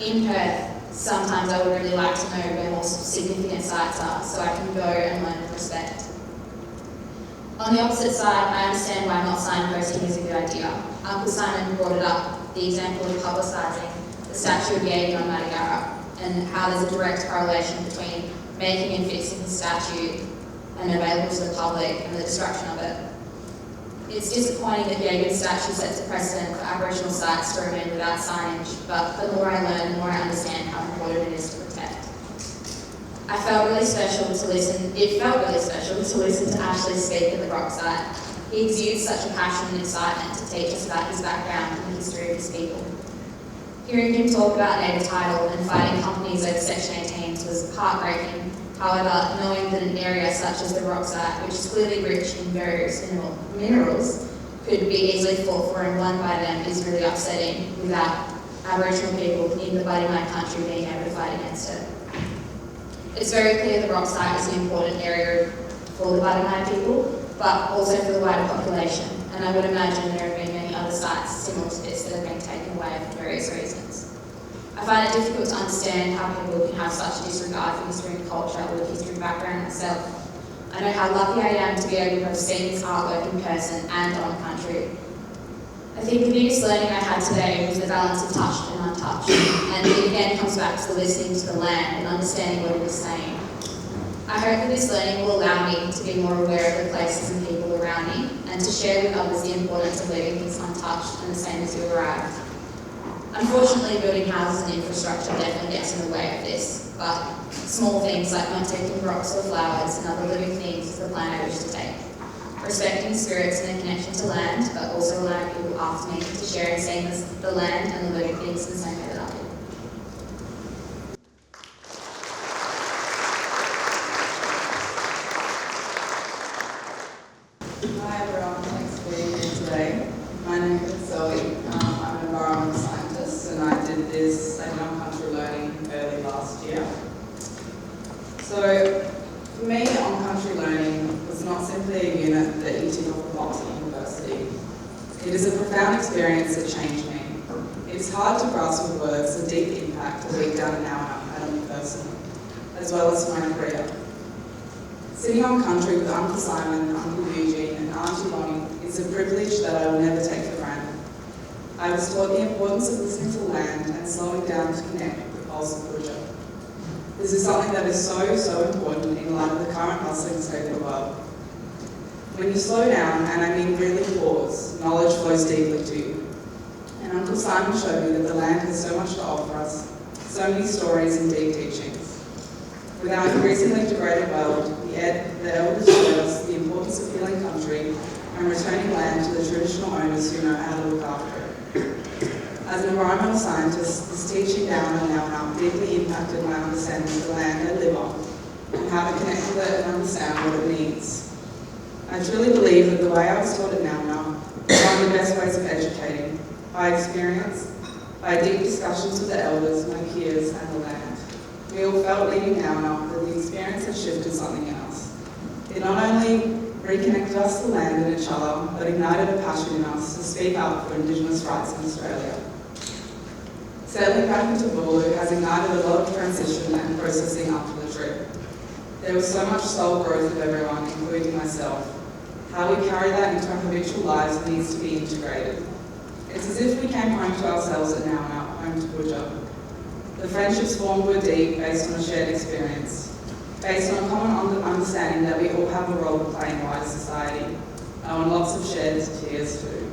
In Perth, sometimes I would really like to know where more significant sites are so I can go and learn and respect. On the opposite side, I understand why not signposting is a good idea. Uncle Simon brought it up, the example of publicising the statue of Yagi on Matagara, and how there's a direct correlation between making and fixing the statue and available to the public and the destruction of it. It's disappointing that Yagan's statue sets a precedent for Aboriginal sites to remain without signage, but the more I learn, the more I understand how important it is to protect. It felt really special to listen to Ashley speak at the rock site. He exudes such a passion and excitement to teach us about his background and the history of his people. Hearing him talk about native title and fighting companies over Section 18s was heartbreaking. However, knowing that an area such as the rock site, which is clearly rich in various minerals, could be easily fought for and won by them is really upsetting without Aboriginal people in the Budimai country being able to fight against it. It's very clear the rock site is an important area for the Budimai people, but also for the wider population, and I would imagine there have been many other sites similar to this that have been taken away for various reasons. I find it difficult to understand how people can have such a disregard for history and culture or the history background itself. I know how lucky I am to be able to have seen this artwork in person and on country. I think the biggest learning I had today was the balance of touched and untouched, and it again comes back to the listening to the land and understanding what it is saying. I hope that this learning will allow me to be more aware of the places and people around me, and to share with others the importance of leaving things untouched and the same as you arrived. Unfortunately, building houses and infrastructure definitely gets in the way of this, but small things like not taking rocks or flowers and other living things is the plan I wish to take. Respecting spirits and their connection to land, but also allowing people after me to share and seeing the land and the living things the same way that I do. Hi everyone, thanks for being here today. My name is Zoe. I'm an environmental scientist and I did this study on country learning early last year. So for me, on country learning was not simply a unit that you tick off the box at university. It is a profound experience that changed me. It is hard to grasp with words the deep impact that we've done now had on me personally, as well as my career. Sitting on country with Uncle Simon, Uncle Eugene and Auntie Bonnie is a privilege that I will never take for granted. I was taught the importance of listening to land and slowing down to connect with the pulse of Puja. This is something that is so important in light of the current bustling state of the world. When you slow down, and I mean really pause, knowledge flows deeply to you. And Uncle Simon showed me that the land has so much to offer us, so many stories and deep teachings. With our increasingly degraded world, the elders showed us the importance of healing country and returning land to the traditional owners who know how to look after it. As an environmental scientist, this teaching down and out deeply impacted my understanding of the land I live on and how to connect with it and understand what it means. I truly believe that the way I was taught at Noongar is one of the best ways of educating, by experience, by deep discussions with the elders, my peers and the land. We all felt leaving Noongar that the experience had shifted something in us. It not only reconnected us to the land and each other, but ignited a passion in us to speak up for Indigenous rights in Australia. Settling back into Uluru has ignited a lot of transition and processing after the trip. There was so much soul growth of everyone, including myself. How we carry that into our habitual lives needs to be integrated. It's as if we came home to ourselves and now are home to Puja. The friendships formed were deep, based on a shared experience, based on a common understanding that we all have a role to play in wider society, and lots of shared tears too.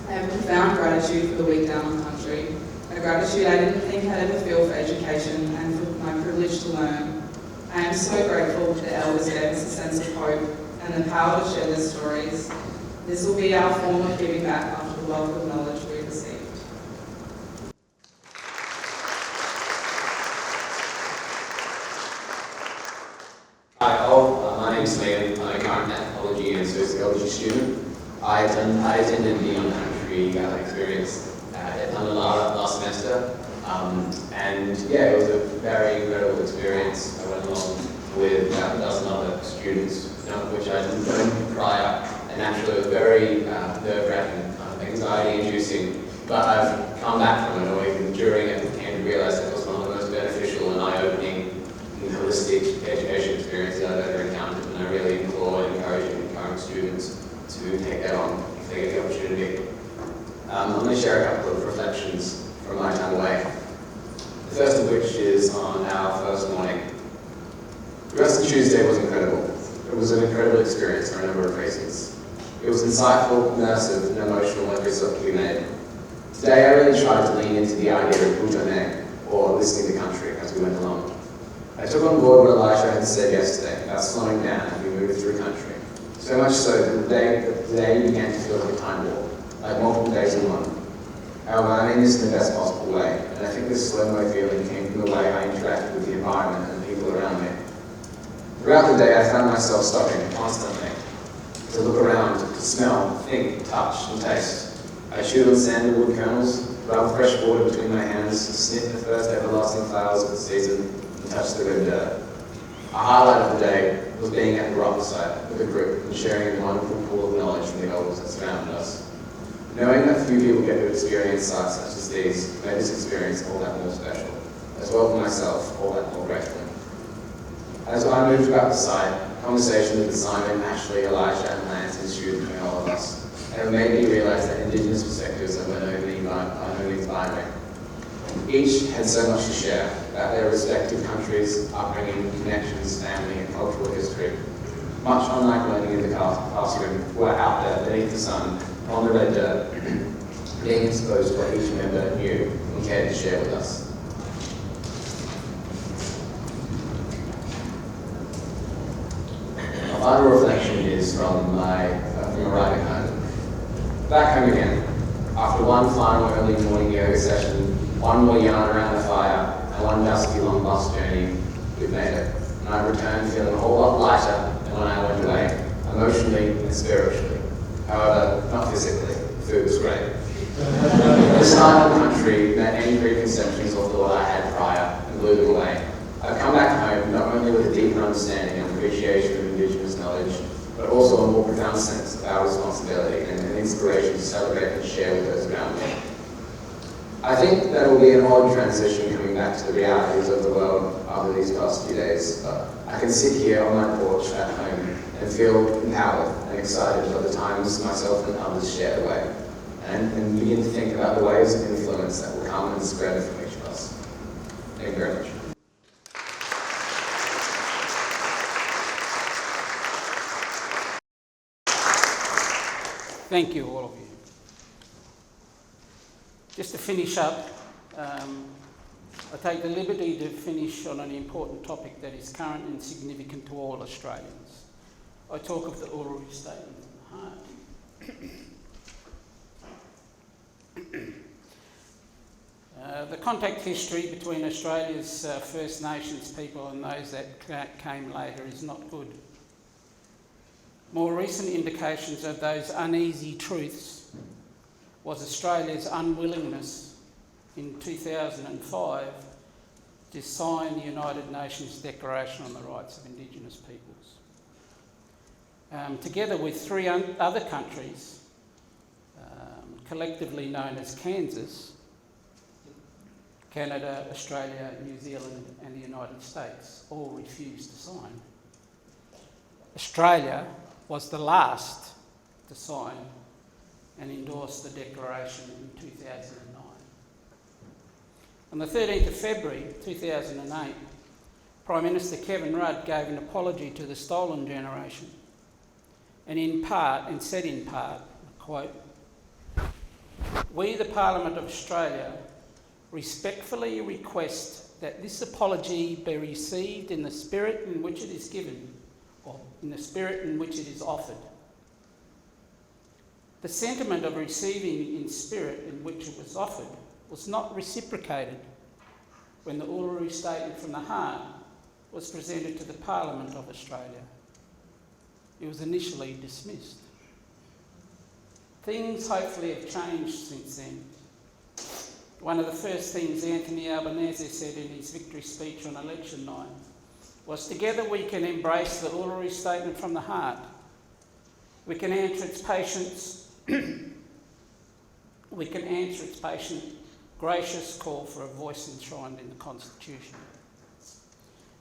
I have profound gratitude for the week down on country, a gratitude I didn't think I'd ever feel for education and for my privilege to learn. I am so grateful that the elders gave us a sense of hope and the power to share their stories. This will be our form of giving back after the wealth of knowledge we received. Hi all, my name is Liam. I'm a current anthropology and sociology student. I attended the on-country experience at Noongar last semester, and yeah, it was a very incredible experience. I went along with about a dozen other students, none of which I didn't know prior, and naturally it was very nerve-wracking, kind of anxiety-inducing, but I've come back from it, or even during it, and realised it was one of the most beneficial and eye-opening and holistic education experiences I've ever encountered, and I really implore and encourage current students to take that on if they get the opportunity. I'm going to share a couple of reflections from my time away. The first of which is on our first morning. The rest of Tuesday was incredible. It was an incredible experience for a number of reasons. It was insightful, immersive, and emotional every step we made. Today I really tried to lean into the idea of Bujane, or listening to country, as we went along. I took on board what Elisha had said yesterday about slowing down as we moved through country. So much so that the day began to feel like a time warp, like multiple days in one. However, I mean this in the best possible way, and I think this slow-mo feeling came from the way I interacted with the environment and the people around me. Throughout the day, I found myself stopping constantly to look around, to smell, think, touch, and taste. I chewed on sandalwood kernels, rubbed fresh water between my hands, sniffed the first everlasting flowers of the season, and touched the red dirt. A highlight of the day was being at the rock site with a group and sharing a wonderful pool of knowledge from the elders that surrounded us. Knowing that few people get to experience sites such as these made this experience all that more special, as well for myself, all that more grateful. As I moved about the site, conversations with Simon, Ashley, Elijah, and Lance ensued between all of us, and it made me realise that Indigenous perspectives are not only inspiring. Each had so much to share about their respective countries, upbringing, connections, family, and cultural history. Much unlike learning in the classroom, we're out there beneath the sun, on the red dirt, being exposed to what each member knew and cared to share with us. My final reflection is from arriving home. Back home again. After one final early morning yoga session, one more yarn around the fire, and one dusty long bus journey, we've made it. And I returned feeling a whole lot lighter than when I went away, emotionally and spiritually. However, not physically. Food was great. This time in the country met any preconceptions or thought I had prior and blew them away. I've come back home not only with a deeper understanding and appreciation of Indigenous knowledge, but also a more profound sense of our responsibility and an inspiration to celebrate and share with those around me. I think that will be an odd transition coming back to the realities of the world after these past few days, but I can sit here on my porch at home and feel empowered and excited by the times myself and others shared away, and begin to think about the ways of influence that will come and spread from each of us. Thank you very much. Thank you, all of you. Just to finish up, I take the liberty to finish on an important topic that is current and significant to all Australians. I talk of the Uluru Statement of the Heart. The contact history between Australia's First Nations people and those that came later is not good. More recent indications of those uneasy truths was Australia's unwillingness in 2005 to sign the United Nations Declaration on the Rights of Indigenous Peoples. Together with three other countries, collectively known as Kansas, Canada, Australia, New Zealand and the United States all refused to sign. Australia was the last to sign and endorse the declaration in 2009. On the 13th of February 2008, Prime Minister Kevin Rudd gave an apology to the stolen generation and said in part, quote, "We, the Parliament of Australia, respectfully request that this apology be received in the spirit in which it is given, or in the spirit in which it is offered. The sentiment of receiving in spirit in which it was offered was not reciprocated when the Uluru Statement from the Heart was presented to the Parliament of Australia. It was initially dismissed. Things hopefully have changed since then. One of the first things Anthony Albanese said in his victory speech on election night was, together we can embrace the Uluru Statement from the Heart. We can answer its patient, gracious call for a voice enshrined in the Constitution.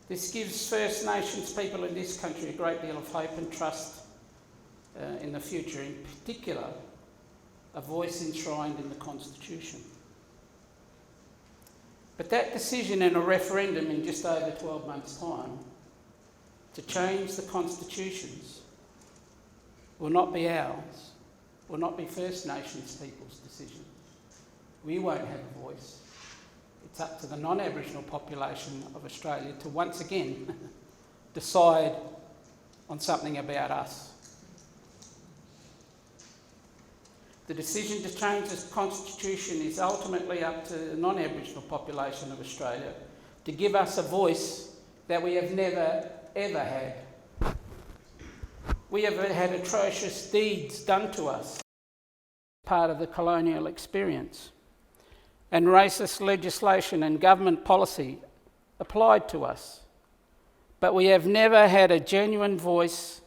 This gives First Nations people in this country a great deal of hope and trust in the future, in particular, a voice enshrined in the Constitution. But that decision in a referendum in just over 12 months' time to change the constitutions will not be ours, will not be First Nations people's decision. We won't have a voice. It's up to the non-Aboriginal population of Australia to once again decide on something about us. The decision to change the Constitution is ultimately up to the non-Aboriginal population of Australia to give us a voice that we have never, ever had. We have had atrocious deeds done to us, part of the colonial experience, and racist legislation and government policy applied to us. But we have never had a genuine voice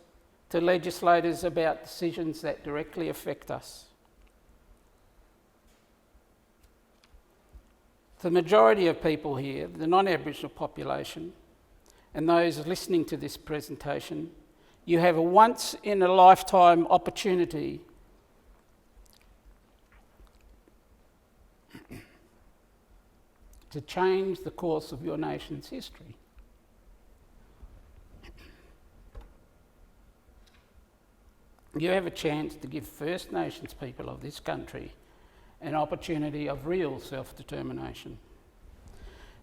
to legislators about decisions that directly affect us. The majority of people here, the non-Aboriginal population, and those listening to this presentation, you have a once-in-a-lifetime opportunity to change the course of your nation's history. You have a chance to give First Nations people of this country an opportunity of real self-determination.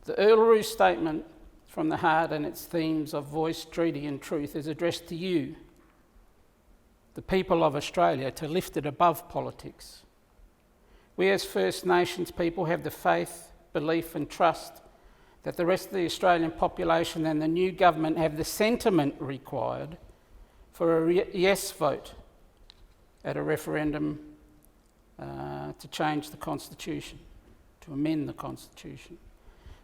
The Uluru Statement from the Heart and its themes of voice, treaty and truth is addressed to you, the people of Australia, to lift it above politics. We as First Nations people have the faith, belief and trust that the rest of the Australian population and the new government have the sentiment required for a yes vote at a referendum to change the Constitution, to amend the Constitution.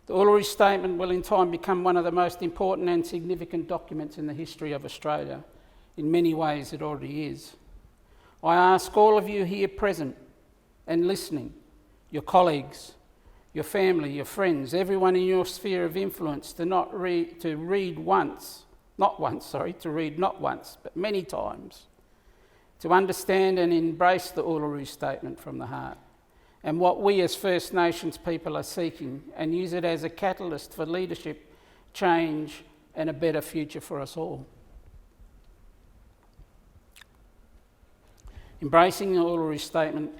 The Uluru Statement will in time become one of the most important and significant documents in the history of Australia. In many ways it already is. I ask all of you here present and listening, your colleagues, your family, your friends, everyone in your sphere of influence to read not once, but many times, to understand and embrace the Uluru Statement from the Heart and what we as First Nations people are seeking, and use it as a catalyst for leadership, change and a better future for us all. Embracing the Uluru Statement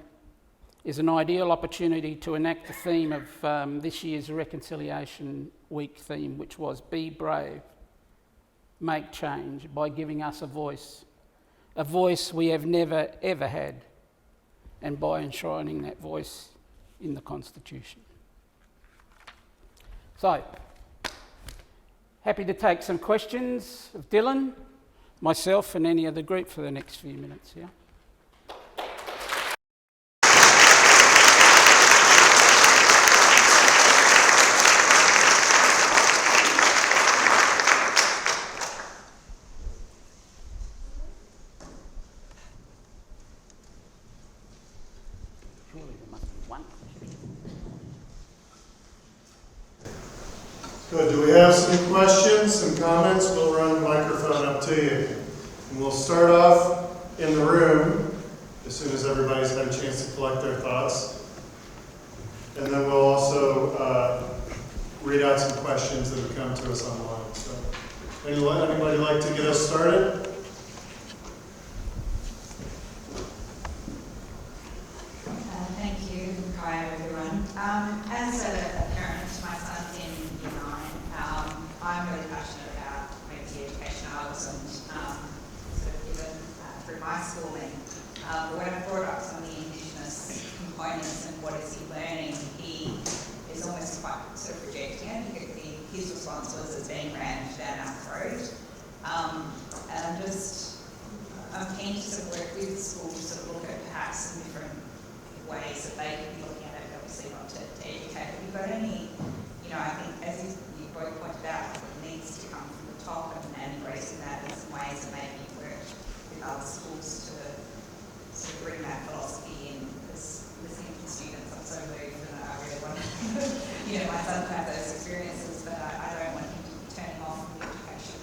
is an ideal opportunity to enact the theme of this year's Reconciliation Week theme, which was Be Brave, Make Change, by giving us a voice we have never ever had, and by enshrining that voice in the Constitution. So, happy to take some questions of Dylan, myself and any of the group for the next few minutes here. questions and comments, we'll run the microphone up to you. And we'll start off in the room as soon as everybody's had a chance to collect their thoughts. And then we'll also read out some questions that have come to us online. So, anybody like to get us started? Thank you. Hi, everyone. As a parent, my son's in year 9. I'm really passionate about community education. I wasn't sort of given through my schooling. But when I brought up some of the Indigenous components and what is he learning, he is almost quite sort of projecting it. His response was it's being rammed down our throat. And I'm keen to sort of work with schools to sort of look at perhaps some different ways that they could be looking at it, obviously not to educate. Have you got any, I think as you both pointed out, it needs to come from the top and embracing that in some ways that maybe work with other schools to sort of bring that philosophy in. Because listening to students, I'm so moved and I really want my son to have those experiences, but I don't want him to be turning off from the education,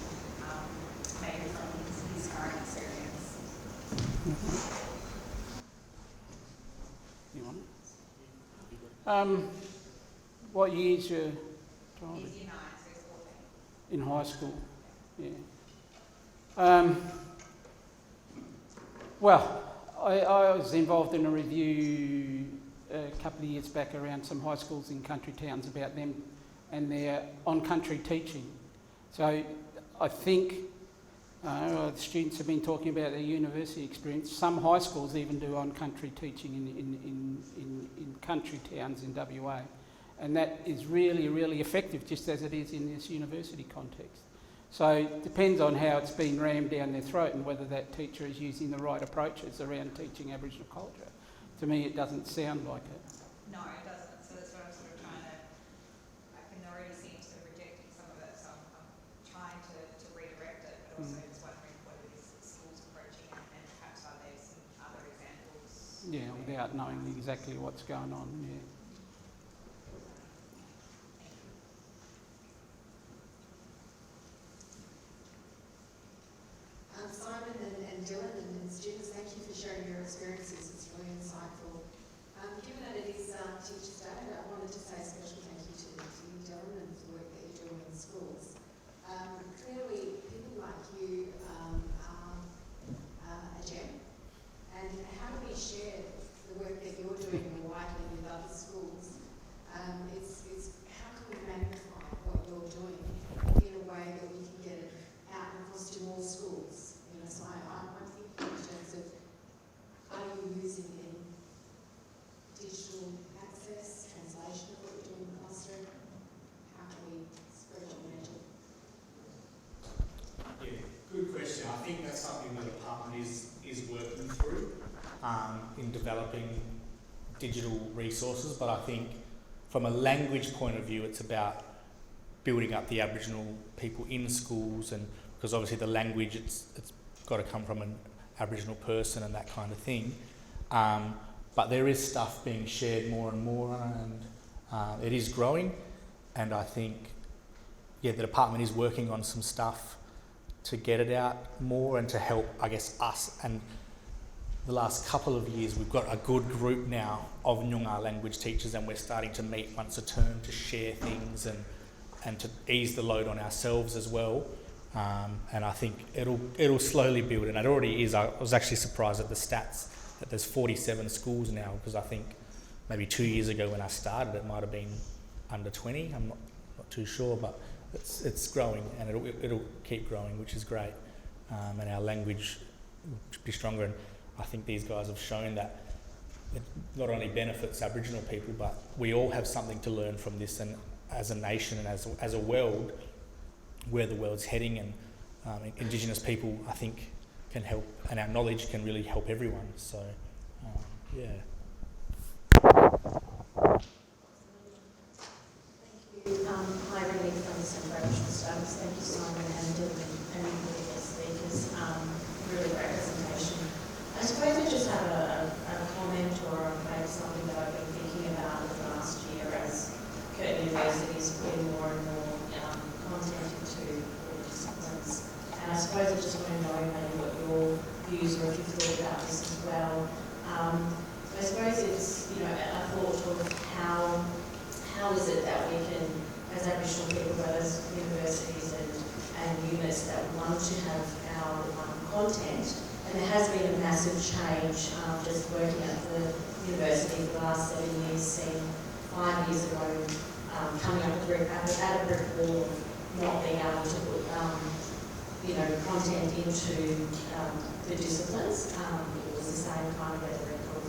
maybe from his current experience. You want it? What year's your child? He's year 9, so he's 14. In high school, yeah. Well, I was involved in a review a couple of years back around some high schools in country towns about them and their on-country teaching. So I think the students have been talking about their university experience. Some high schools even do on-country teaching in country towns in WA. And that is really, really effective, just as it is in this university context. So it depends on how it's been rammed down their throat and whether that teacher is using the right approaches around teaching Aboriginal culture. To me, it doesn't sound like it. No, it doesn't. So that's what I'm sort of trying to, I can already see him sort of rejecting some of it, so I'm trying to redirect it, but also just wondering what it is that schools approaching and perhaps are there some other examples? Yeah, without knowing exactly what's going on, yeah. Simon and Dylan and students, thank you for sharing your experiences. It's really insightful. Given that it is Teachers' Day, I wanted to say a special thank you to you, Dylan, and the work that you're doing in schools. Clearly, people like you are a gem. And how do we share the work that you're doing more widely with other schools? It's how can we magnify what you're doing in a way that we can get it out and across to more schools? So I'm thinking in terms of, are you using any digital access, translation of what you're doing in the classroom? How can we spread what we're doing? Yeah, good question. I think that's something the department is working through in developing digital resources, but I think from a language point of view, it's about building up the Aboriginal people in schools, and because obviously the language, it's got to come from an Aboriginal person and that kind of thing. But there is stuff being shared more and more, and it is growing. And I think, the department is working on some stuff to get it out more and to help, I guess, us. And the last couple of years, we've got a good group now of Noongar language teachers, and we're starting to meet once a term to share things and to ease the load on ourselves as well. And I think it'll slowly build, and it already is. I was actually surprised at the stats that there's 47 schools now, because I think maybe 2 years ago when I started it might have been under 20. I'm not too sure, but it's growing, and it'll keep growing, which is great. And our language will be stronger. And I think these guys have shown that it not only benefits Aboriginal people, but we all have something to learn from this, and as a nation and as a world, where the world's heading, and Indigenous people, I think, can help, and our knowledge can really help everyone. So, yeah. Thank you. Hi, Renee from the Centre for Aboriginal Studies. Thank you, Simon and Dylan and all the guest speakers. Really great presentation. I suppose I just have a comment or maybe something that I've been thinking about in the last year as Curtin University is putting more and more content into suppose I just want to know maybe what your views or if you've thought about this as well. I suppose it's, you know, a thought of how is it that we can, as Aboriginal people, as universities and units that want to have our content, and there has been a massive change just working at the university for the last 7 years, seeing 5 years ago coming up with at a brick wall of not being able to put content into the disciplines. It was the same kind of rhetoric of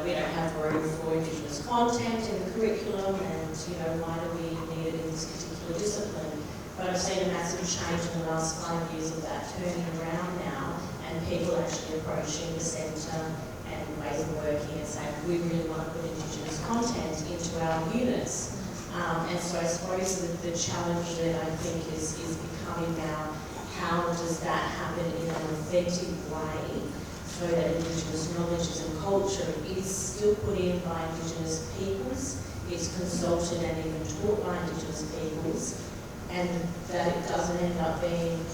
we don't have room for Indigenous content in the curriculum, and why do we need it in this particular discipline? But I've seen a massive change in the last 5 years of that turning around now, and people actually approaching the centre and ways of working and saying we really want to put Indigenous content into our units. And so I suppose the challenge that I think is becoming now, how does that happen in an authentic way so that Indigenous knowledge and culture is still put in by Indigenous peoples, it's consulted and even taught by Indigenous peoples, and that it doesn't end up being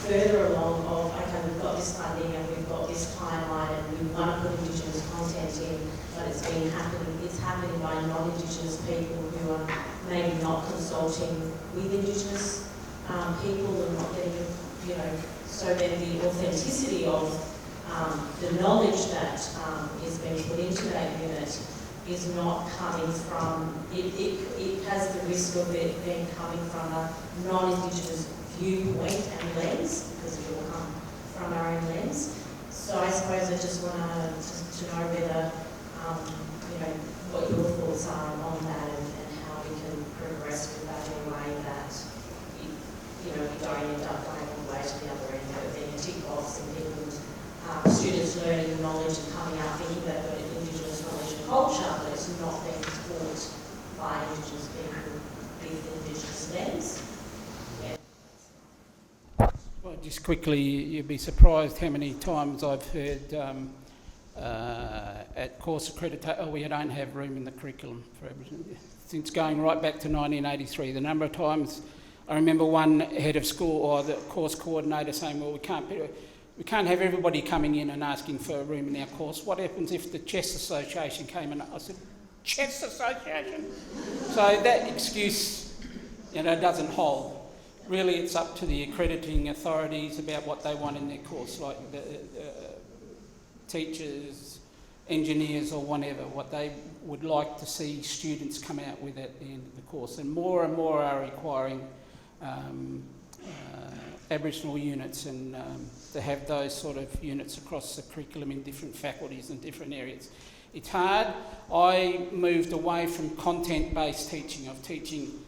further along of, okay, we've got this funding and we've got this timeline and we want to put Indigenous content in, but it's happening by non-Indigenous people who are maybe not consulting with Indigenous people and not getting, so then the authenticity of the knowledge that is being put into that unit is not coming from, it has the risk of it being coming from a non-Indigenous viewpoint and lens, because it will come from our own lens. So I suppose I just want to know whether, what your thoughts are on that and how we can progress with that in a way that, we don't end up going all the way to the other end of it being a tick box and people, students learning knowledge and coming out thinking they've got Indigenous knowledge and culture, but it's not being taught by Indigenous people with Indigenous lens. Well, just quickly, you'd be surprised how many times I've heard at course accreditation, we don't have room in the curriculum for Aboriginal. Since going right back to 1983, the number of times I remember one head of school or the course coordinator saying, well, we can't have everybody coming in and asking for a room in our course. What happens if the Chess Association came in? I said, Chess Association? So that excuse, doesn't hold. Really, it's up to the accrediting authorities about what they want in their course, like the teachers, engineers or whatever, what they would like to see students come out with at the end of the course. And more are requiring Aboriginal units and to have those sort of units across the curriculum in different faculties and different areas. It's hard. I moved away from content-based teaching, of teaching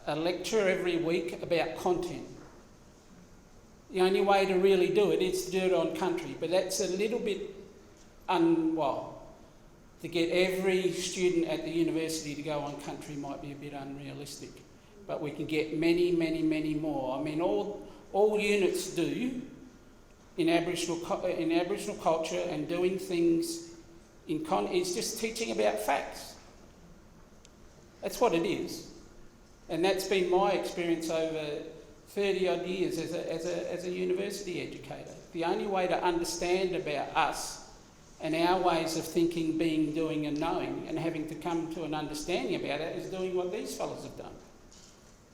a lecture every week about content. The only way to really do it is to do it on country, but that's a little bit to get every student at the university to go on country might be a bit unrealistic, but we can get many more. I mean, all units do in Aboriginal culture and doing things is just teaching about facts. That's what it is. And that's been my experience over 30 odd years as a university educator. The only way to understand about us and our ways of thinking, being, doing and knowing and having to come to an understanding about it is doing what these fellows have done.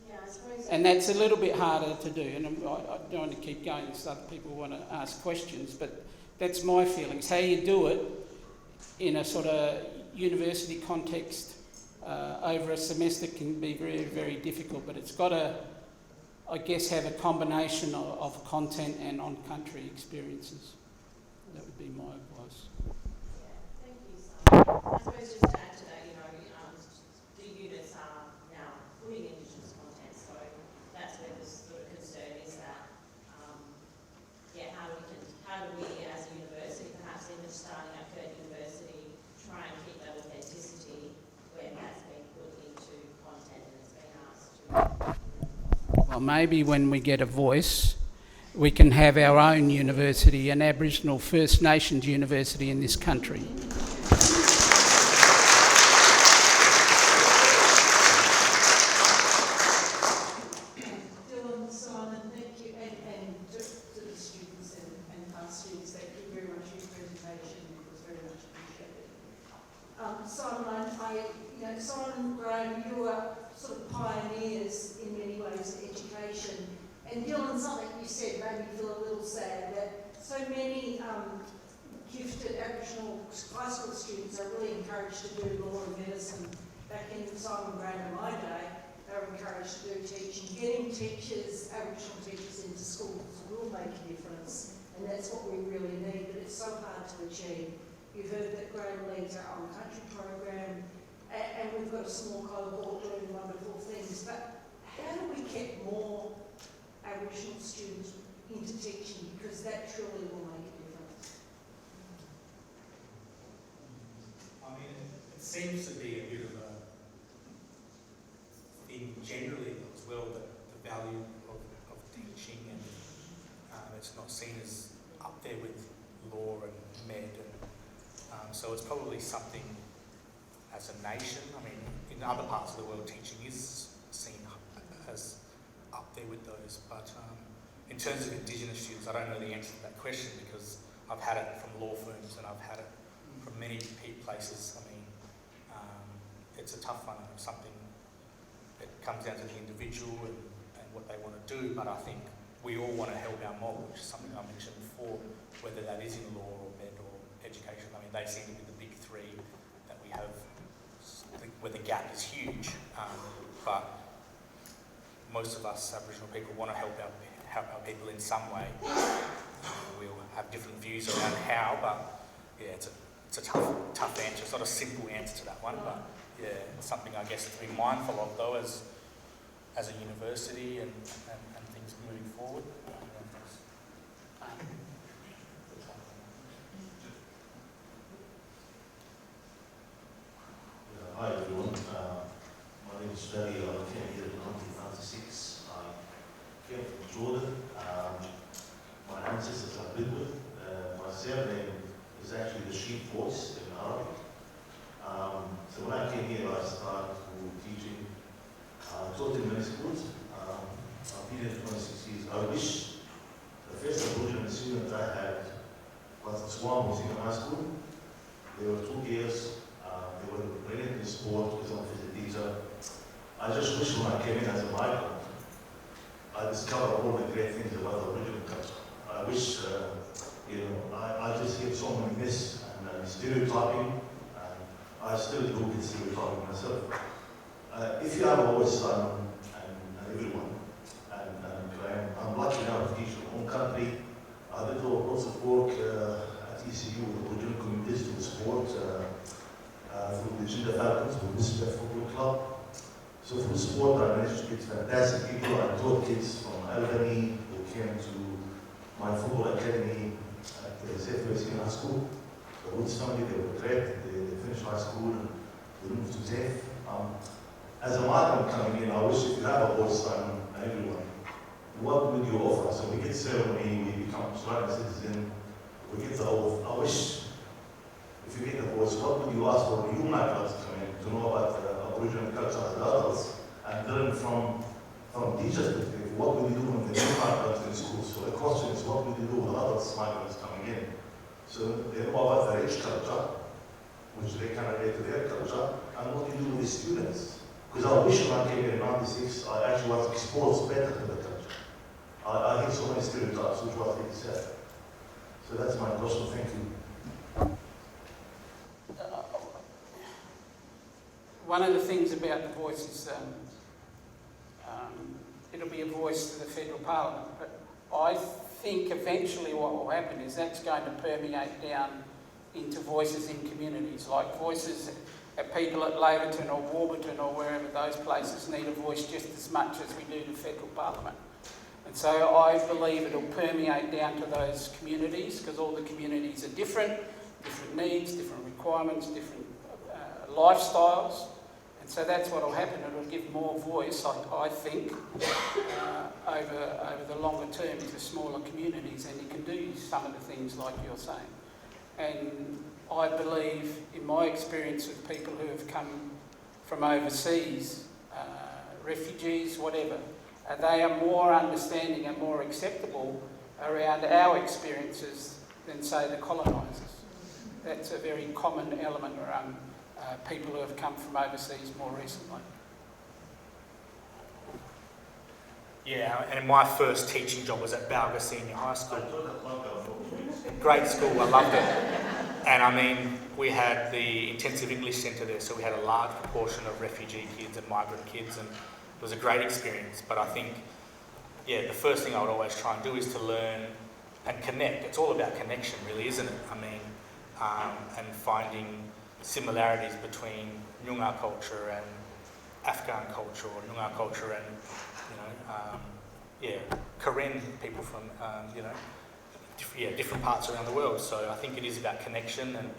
Yeah, I suppose. And that's a little bit harder to do. And I don't want to keep going so other people want to ask questions, but that's my feelings. How you do it in a sort of university context over a semester can be very, very difficult, but it's got to, I guess, have a combination of content and on-country experiences. That would be my advice. Yeah, thank you, Simon. I suppose just to add to that, the units are now putting Indigenous content, so that's where the sort of concern is that, how do we as a university, perhaps even starting at Curtin University, try and keep that authenticity when that's being put into content and it's being asked to. Well, maybe when we get a voice, we can have our own university, an Aboriginal First Nations university in this country. Dylan, Simon, thank you. And Dylan, something you said made me feel a little sad that so many gifted Aboriginal high school students are really encouraged to do law and medicine. Back in Simon Graham in my day, they were encouraged to do teaching. Getting teachers, Aboriginal teachers into schools will make a difference, and that's what we really need, but it's so hard to achieve. You've heard that Graham leads our own country program, and we've got a small cohort doing wonderful things, but how do we get more Aboriginal students into teaching, because that truly will make a difference? I mean, it seems to be a bit of a thing generally as well, that the value of teaching, and it's not seen as up there with law and med, and so it's probably something as a nation. I mean, in other parts of the world, teaching is seen as up there with those, but in terms of Indigenous students, I don't know the answer to that question, because I've had it from law firms and I've had it from many places. I mean, it's a tough one, and something that comes down to the individual and what they want to do, but I think we all want to help our mob, which is something I mentioned before, whether that is in law or med or education. I mean, they seem to be the big three that we have, where the gap is huge, but most of us Aboriginal people want to help our people in some way. We'll have different views around how, but yeah, it's a tough answer. It's not a simple answer to that one, but yeah, it's something I guess to be mindful of though as a university and things moving forward. Hi everyone, my name is Ferry. I came here in 1996. I came from Jordan. My ancestors are Bedouin. My surname is actually the sheep voice in Arabic. So when I came here, I started teaching. I taught in many schools. I've been here 26 years. I wish the first Aboriginal student I had was the Swan Museum High School. There were 2 girls. They were brilliant in sport because I'm a physics teacher. I just wish when I came in as a migrant, I discovered all the great things about the Aboriginal culture. I wish, I just hear so many myths and stereotyping, and I still do get stereotyping myself. If you have a voice, and everyone, and I'm lucky now to teach my own country. I did lots of work at ECU with Aboriginal communities through sport, through the Gender Falcons, with this football club. So through sport, I managed to get fantastic people. I taught kids from Albany who came to my football academy at the Southwest High School. The Woods family, they were great. They finished high school and they moved to TAFE. As a migrant coming in, I wish if you have a voice and everyone, what would you offer? So we get ceremony, we become Australian citizen, we get the oath. I wish if you get the voice, what would you ask for new migrants coming to know about Aboriginal culture as adults and learn from teachers' perspective? What would you do when the new migrants in schools? So the question is, what would you do with adults migrants coming in? So they know about the rich culture, which they can relate to their culture, and what do you do with the students? Because I wish when I came here in 96, I actually was exposed better to the culture. I hear so many stereotypes, which was really sad. So that's my question. Thank you. One of the things about the voice is it'll be a voice to the federal parliament, but I think eventually what will happen is that's going to permeate down into voices in communities, like voices at people at Laverton or Warburton or wherever those places need a voice just as much as we do the federal parliament. And so I believe it'll permeate down to those communities, because all the communities are different needs, different requirements, different lifestyles. And so that's what will happen. It'll give more voice, I think, over the longer term to smaller communities, and you can do some of the things like you're saying. And I believe, in my experience with people who have come from overseas, refugees, whatever, they are more understanding and more acceptable around our experiences than, say, the colonisers. That's a very common element around people who have come from overseas more recently. Yeah, and my first teaching job was at Balga Senior High School. Great school, I loved it. And I mean, we had the intensive English centre there, so we had a large proportion of refugee kids and migrant kids, and it was a great experience. But I think, yeah, the first thing I would always try and do is to learn and connect. It's all about connection, really, isn't it? I mean, and finding similarities between Noongar culture and Afghan culture, or Noongar culture and, Karen people from, different parts around the world. So I think it is about connection, and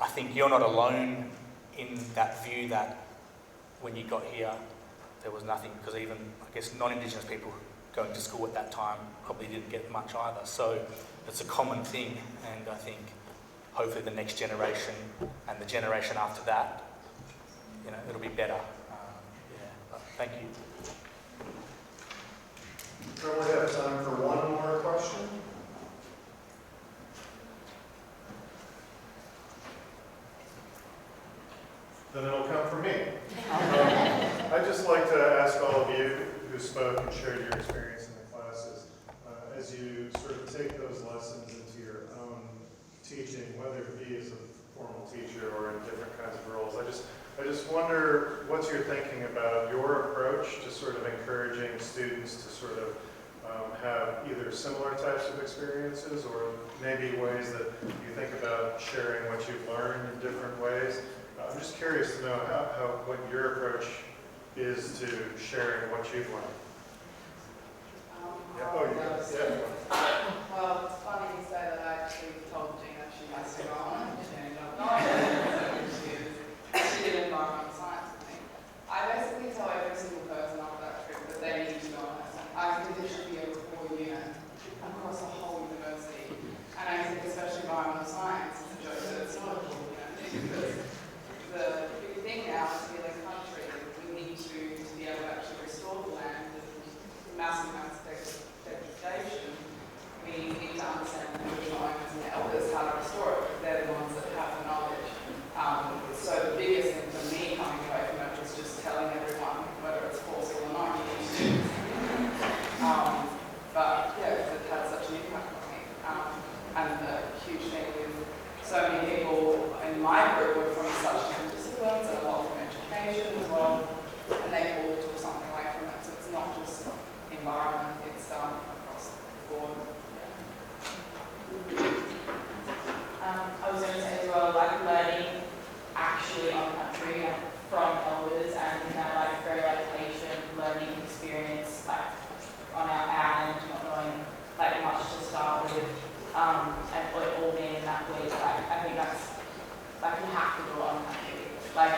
I think you're not alone in that view that when you got here, there was nothing, because even, I guess, non-Indigenous people going to school at that time probably didn't get much either. So it's a common thing, and I think hopefully the next generation and the generation after that, it'll be better. Thank you. We probably have time for one more question. Then it'll come from me. I'd just like to ask all of you who spoke and shared your experience in the classes, as you sort of take those lessons into your own teaching, whether it be as a formal teacher or in different kinds of roles. I just wonder what's your thinking about your approach to sort of encouraging students to sort of have either similar types of experiences, or maybe ways that you think about sharing what you've learned in different ways. I'm just curious to know what your approach is to sharing what you've learned. Well, it's funny you say that. I actually told Gina she has to go on. She ended up not. She did environmental science with me. I basically tell every single person after that trip that they need to go on it. I think there should be a core unit across the whole university. And I think especially environmental science is a joke that it's not a core unit, because the big thing now is to be a country, we need to be able to actually restore the land. Massive amounts of degradation. We need to understand the original owners and the elders how to restore it, because they're the ones that have the knowledge. So the biggest thing for me coming away from it was just telling everyone, whether it's forceful or not, you need to do this. But yeah, it had such an impact on me. And the huge thing with so many people in my group were from such different disciplines and a lot from education as well, and they all took something away from it. So it's not just environment, it's across the board. I was going to say as well, like learning actually on country and from elders, and like very patient learning experience, like on our end, not knowing like much to start with, and it all being in that way. Like I think that's like you have to do it on country. Like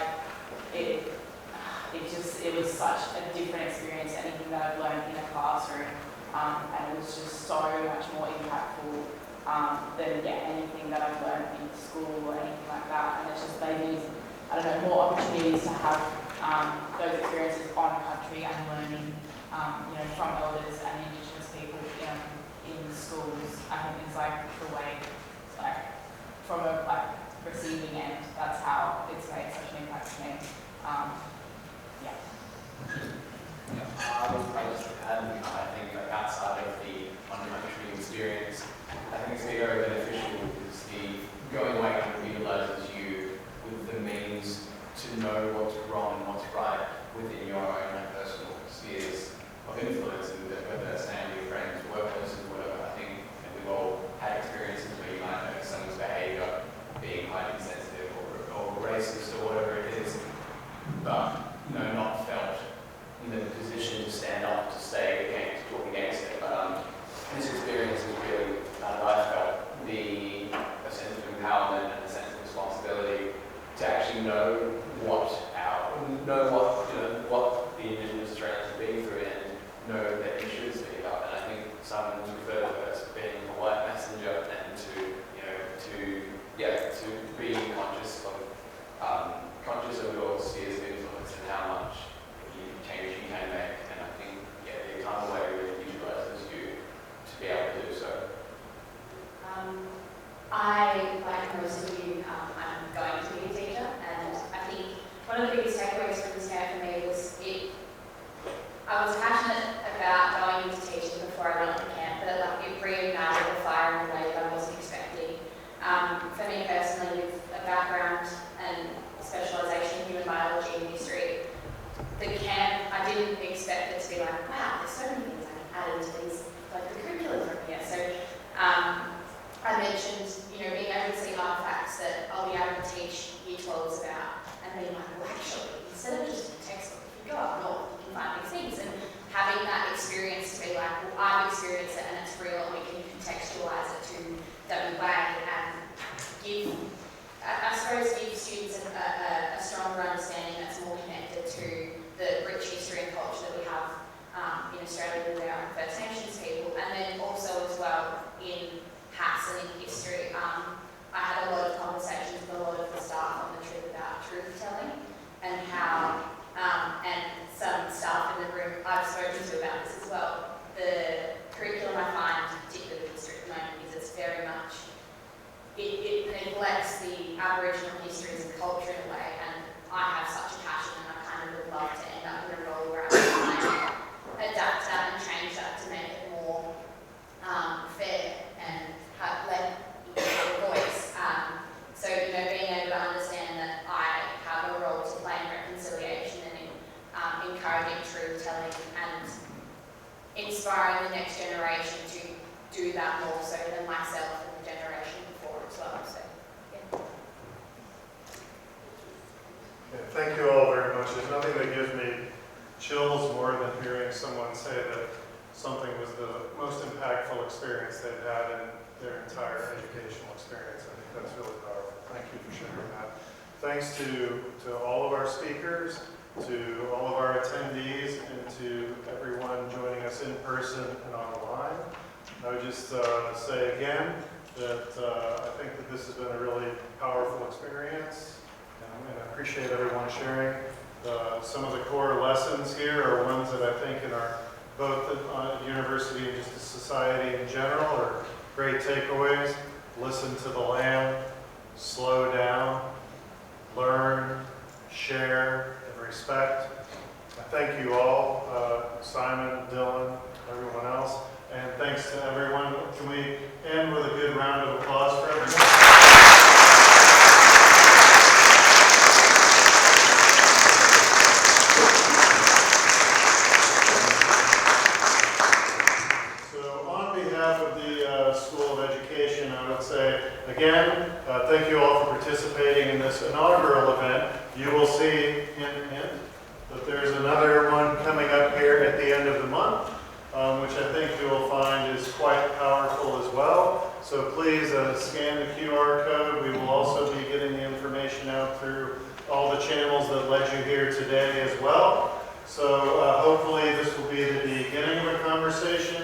it was such a different experience, anything that I've learned in a classroom, and it was just so much more impactful than anything that I've learned in school or anything like that. And it's just maybe, more opportunities to have those experiences on country and learning, from elders and Indigenous people, in schools. I think is like the way, like from a receiving end, that's how it's made such an impact to me. I think outside of the on-country experience, I think it's very beneficial because the going away country utilizes you with the means to know what's wrong and what's right within your own personal spheres of influence, and whether that's family, friends, workplaces, whatever. I think we've all had experiences where you might notice someone's behaviour being highly sensitive or racist or whatever it is, but not felt in the position to stand up to say against going into teaching before I went on the camp, but like it reignited the fire in a way that I wasn't expecting. For me personally, with a background and specialisation in human biology and history, the camp, I didn't expect it to be like, wow, there's so many things I can add into these, like the curriculum from here. So I mentioned, you know, being able to see artefacts that I'll be able to teach Year 12s about, and being like, well, actually, instead of just a textbook, if you go up north, you can find these things. And having that experience to be like, well, I've experienced it and it's real, and we can contextualise it to WA and give, I suppose, give students a stronger understanding that's more connected to the rich history and culture that we have in Australia with our First Nations people, and then also as well in HAS and in history. I had a lot of conversations with a lot of the staff on the trip about truth telling and how, and some staff in the room I've spoken to about this as well. The curriculum I find, particularly with history at the moment, is it's very much, it neglects the Aboriginal histories and culture in a way, and I have such a passion and I kind of would love to end up in a role where I can adapt that and change that to make it more fair and let a voice. So, you know, being able to understand that I have a role to play in reconciliation and in encouraging truth telling and inspiring the next generation to do that more so than myself and the generation before as well. So, yeah. Yeah, thank you all very much. There's nothing that gives me chills more than hearing someone say that something was the most impactful experience they've had in their entire educational experience. I think that's really powerful. Thank you for sharing that. Thanks to all of our speakers, to all of our attendees, and to everyone joining us in person and online. I would just say again that I think that this has been a really powerful experience, and I appreciate everyone sharing. Some of the core lessons here are ones that I think in our both at university and just the society in general are great takeaways. Listen to the land, slow down, learn, share, and respect. I thank you all, Simon, Dylan, everyone else, and thanks to everyone. Can we end with a good round of applause for everyone? Again, thank you all for participating in this inaugural event. You will see that there's another one coming up here at the end of the month, which I think you will find is quite powerful as well. So please scan the QR code. We will also be getting the information out through all the channels that led you here today as well. So hopefully this will be the beginning of a conversation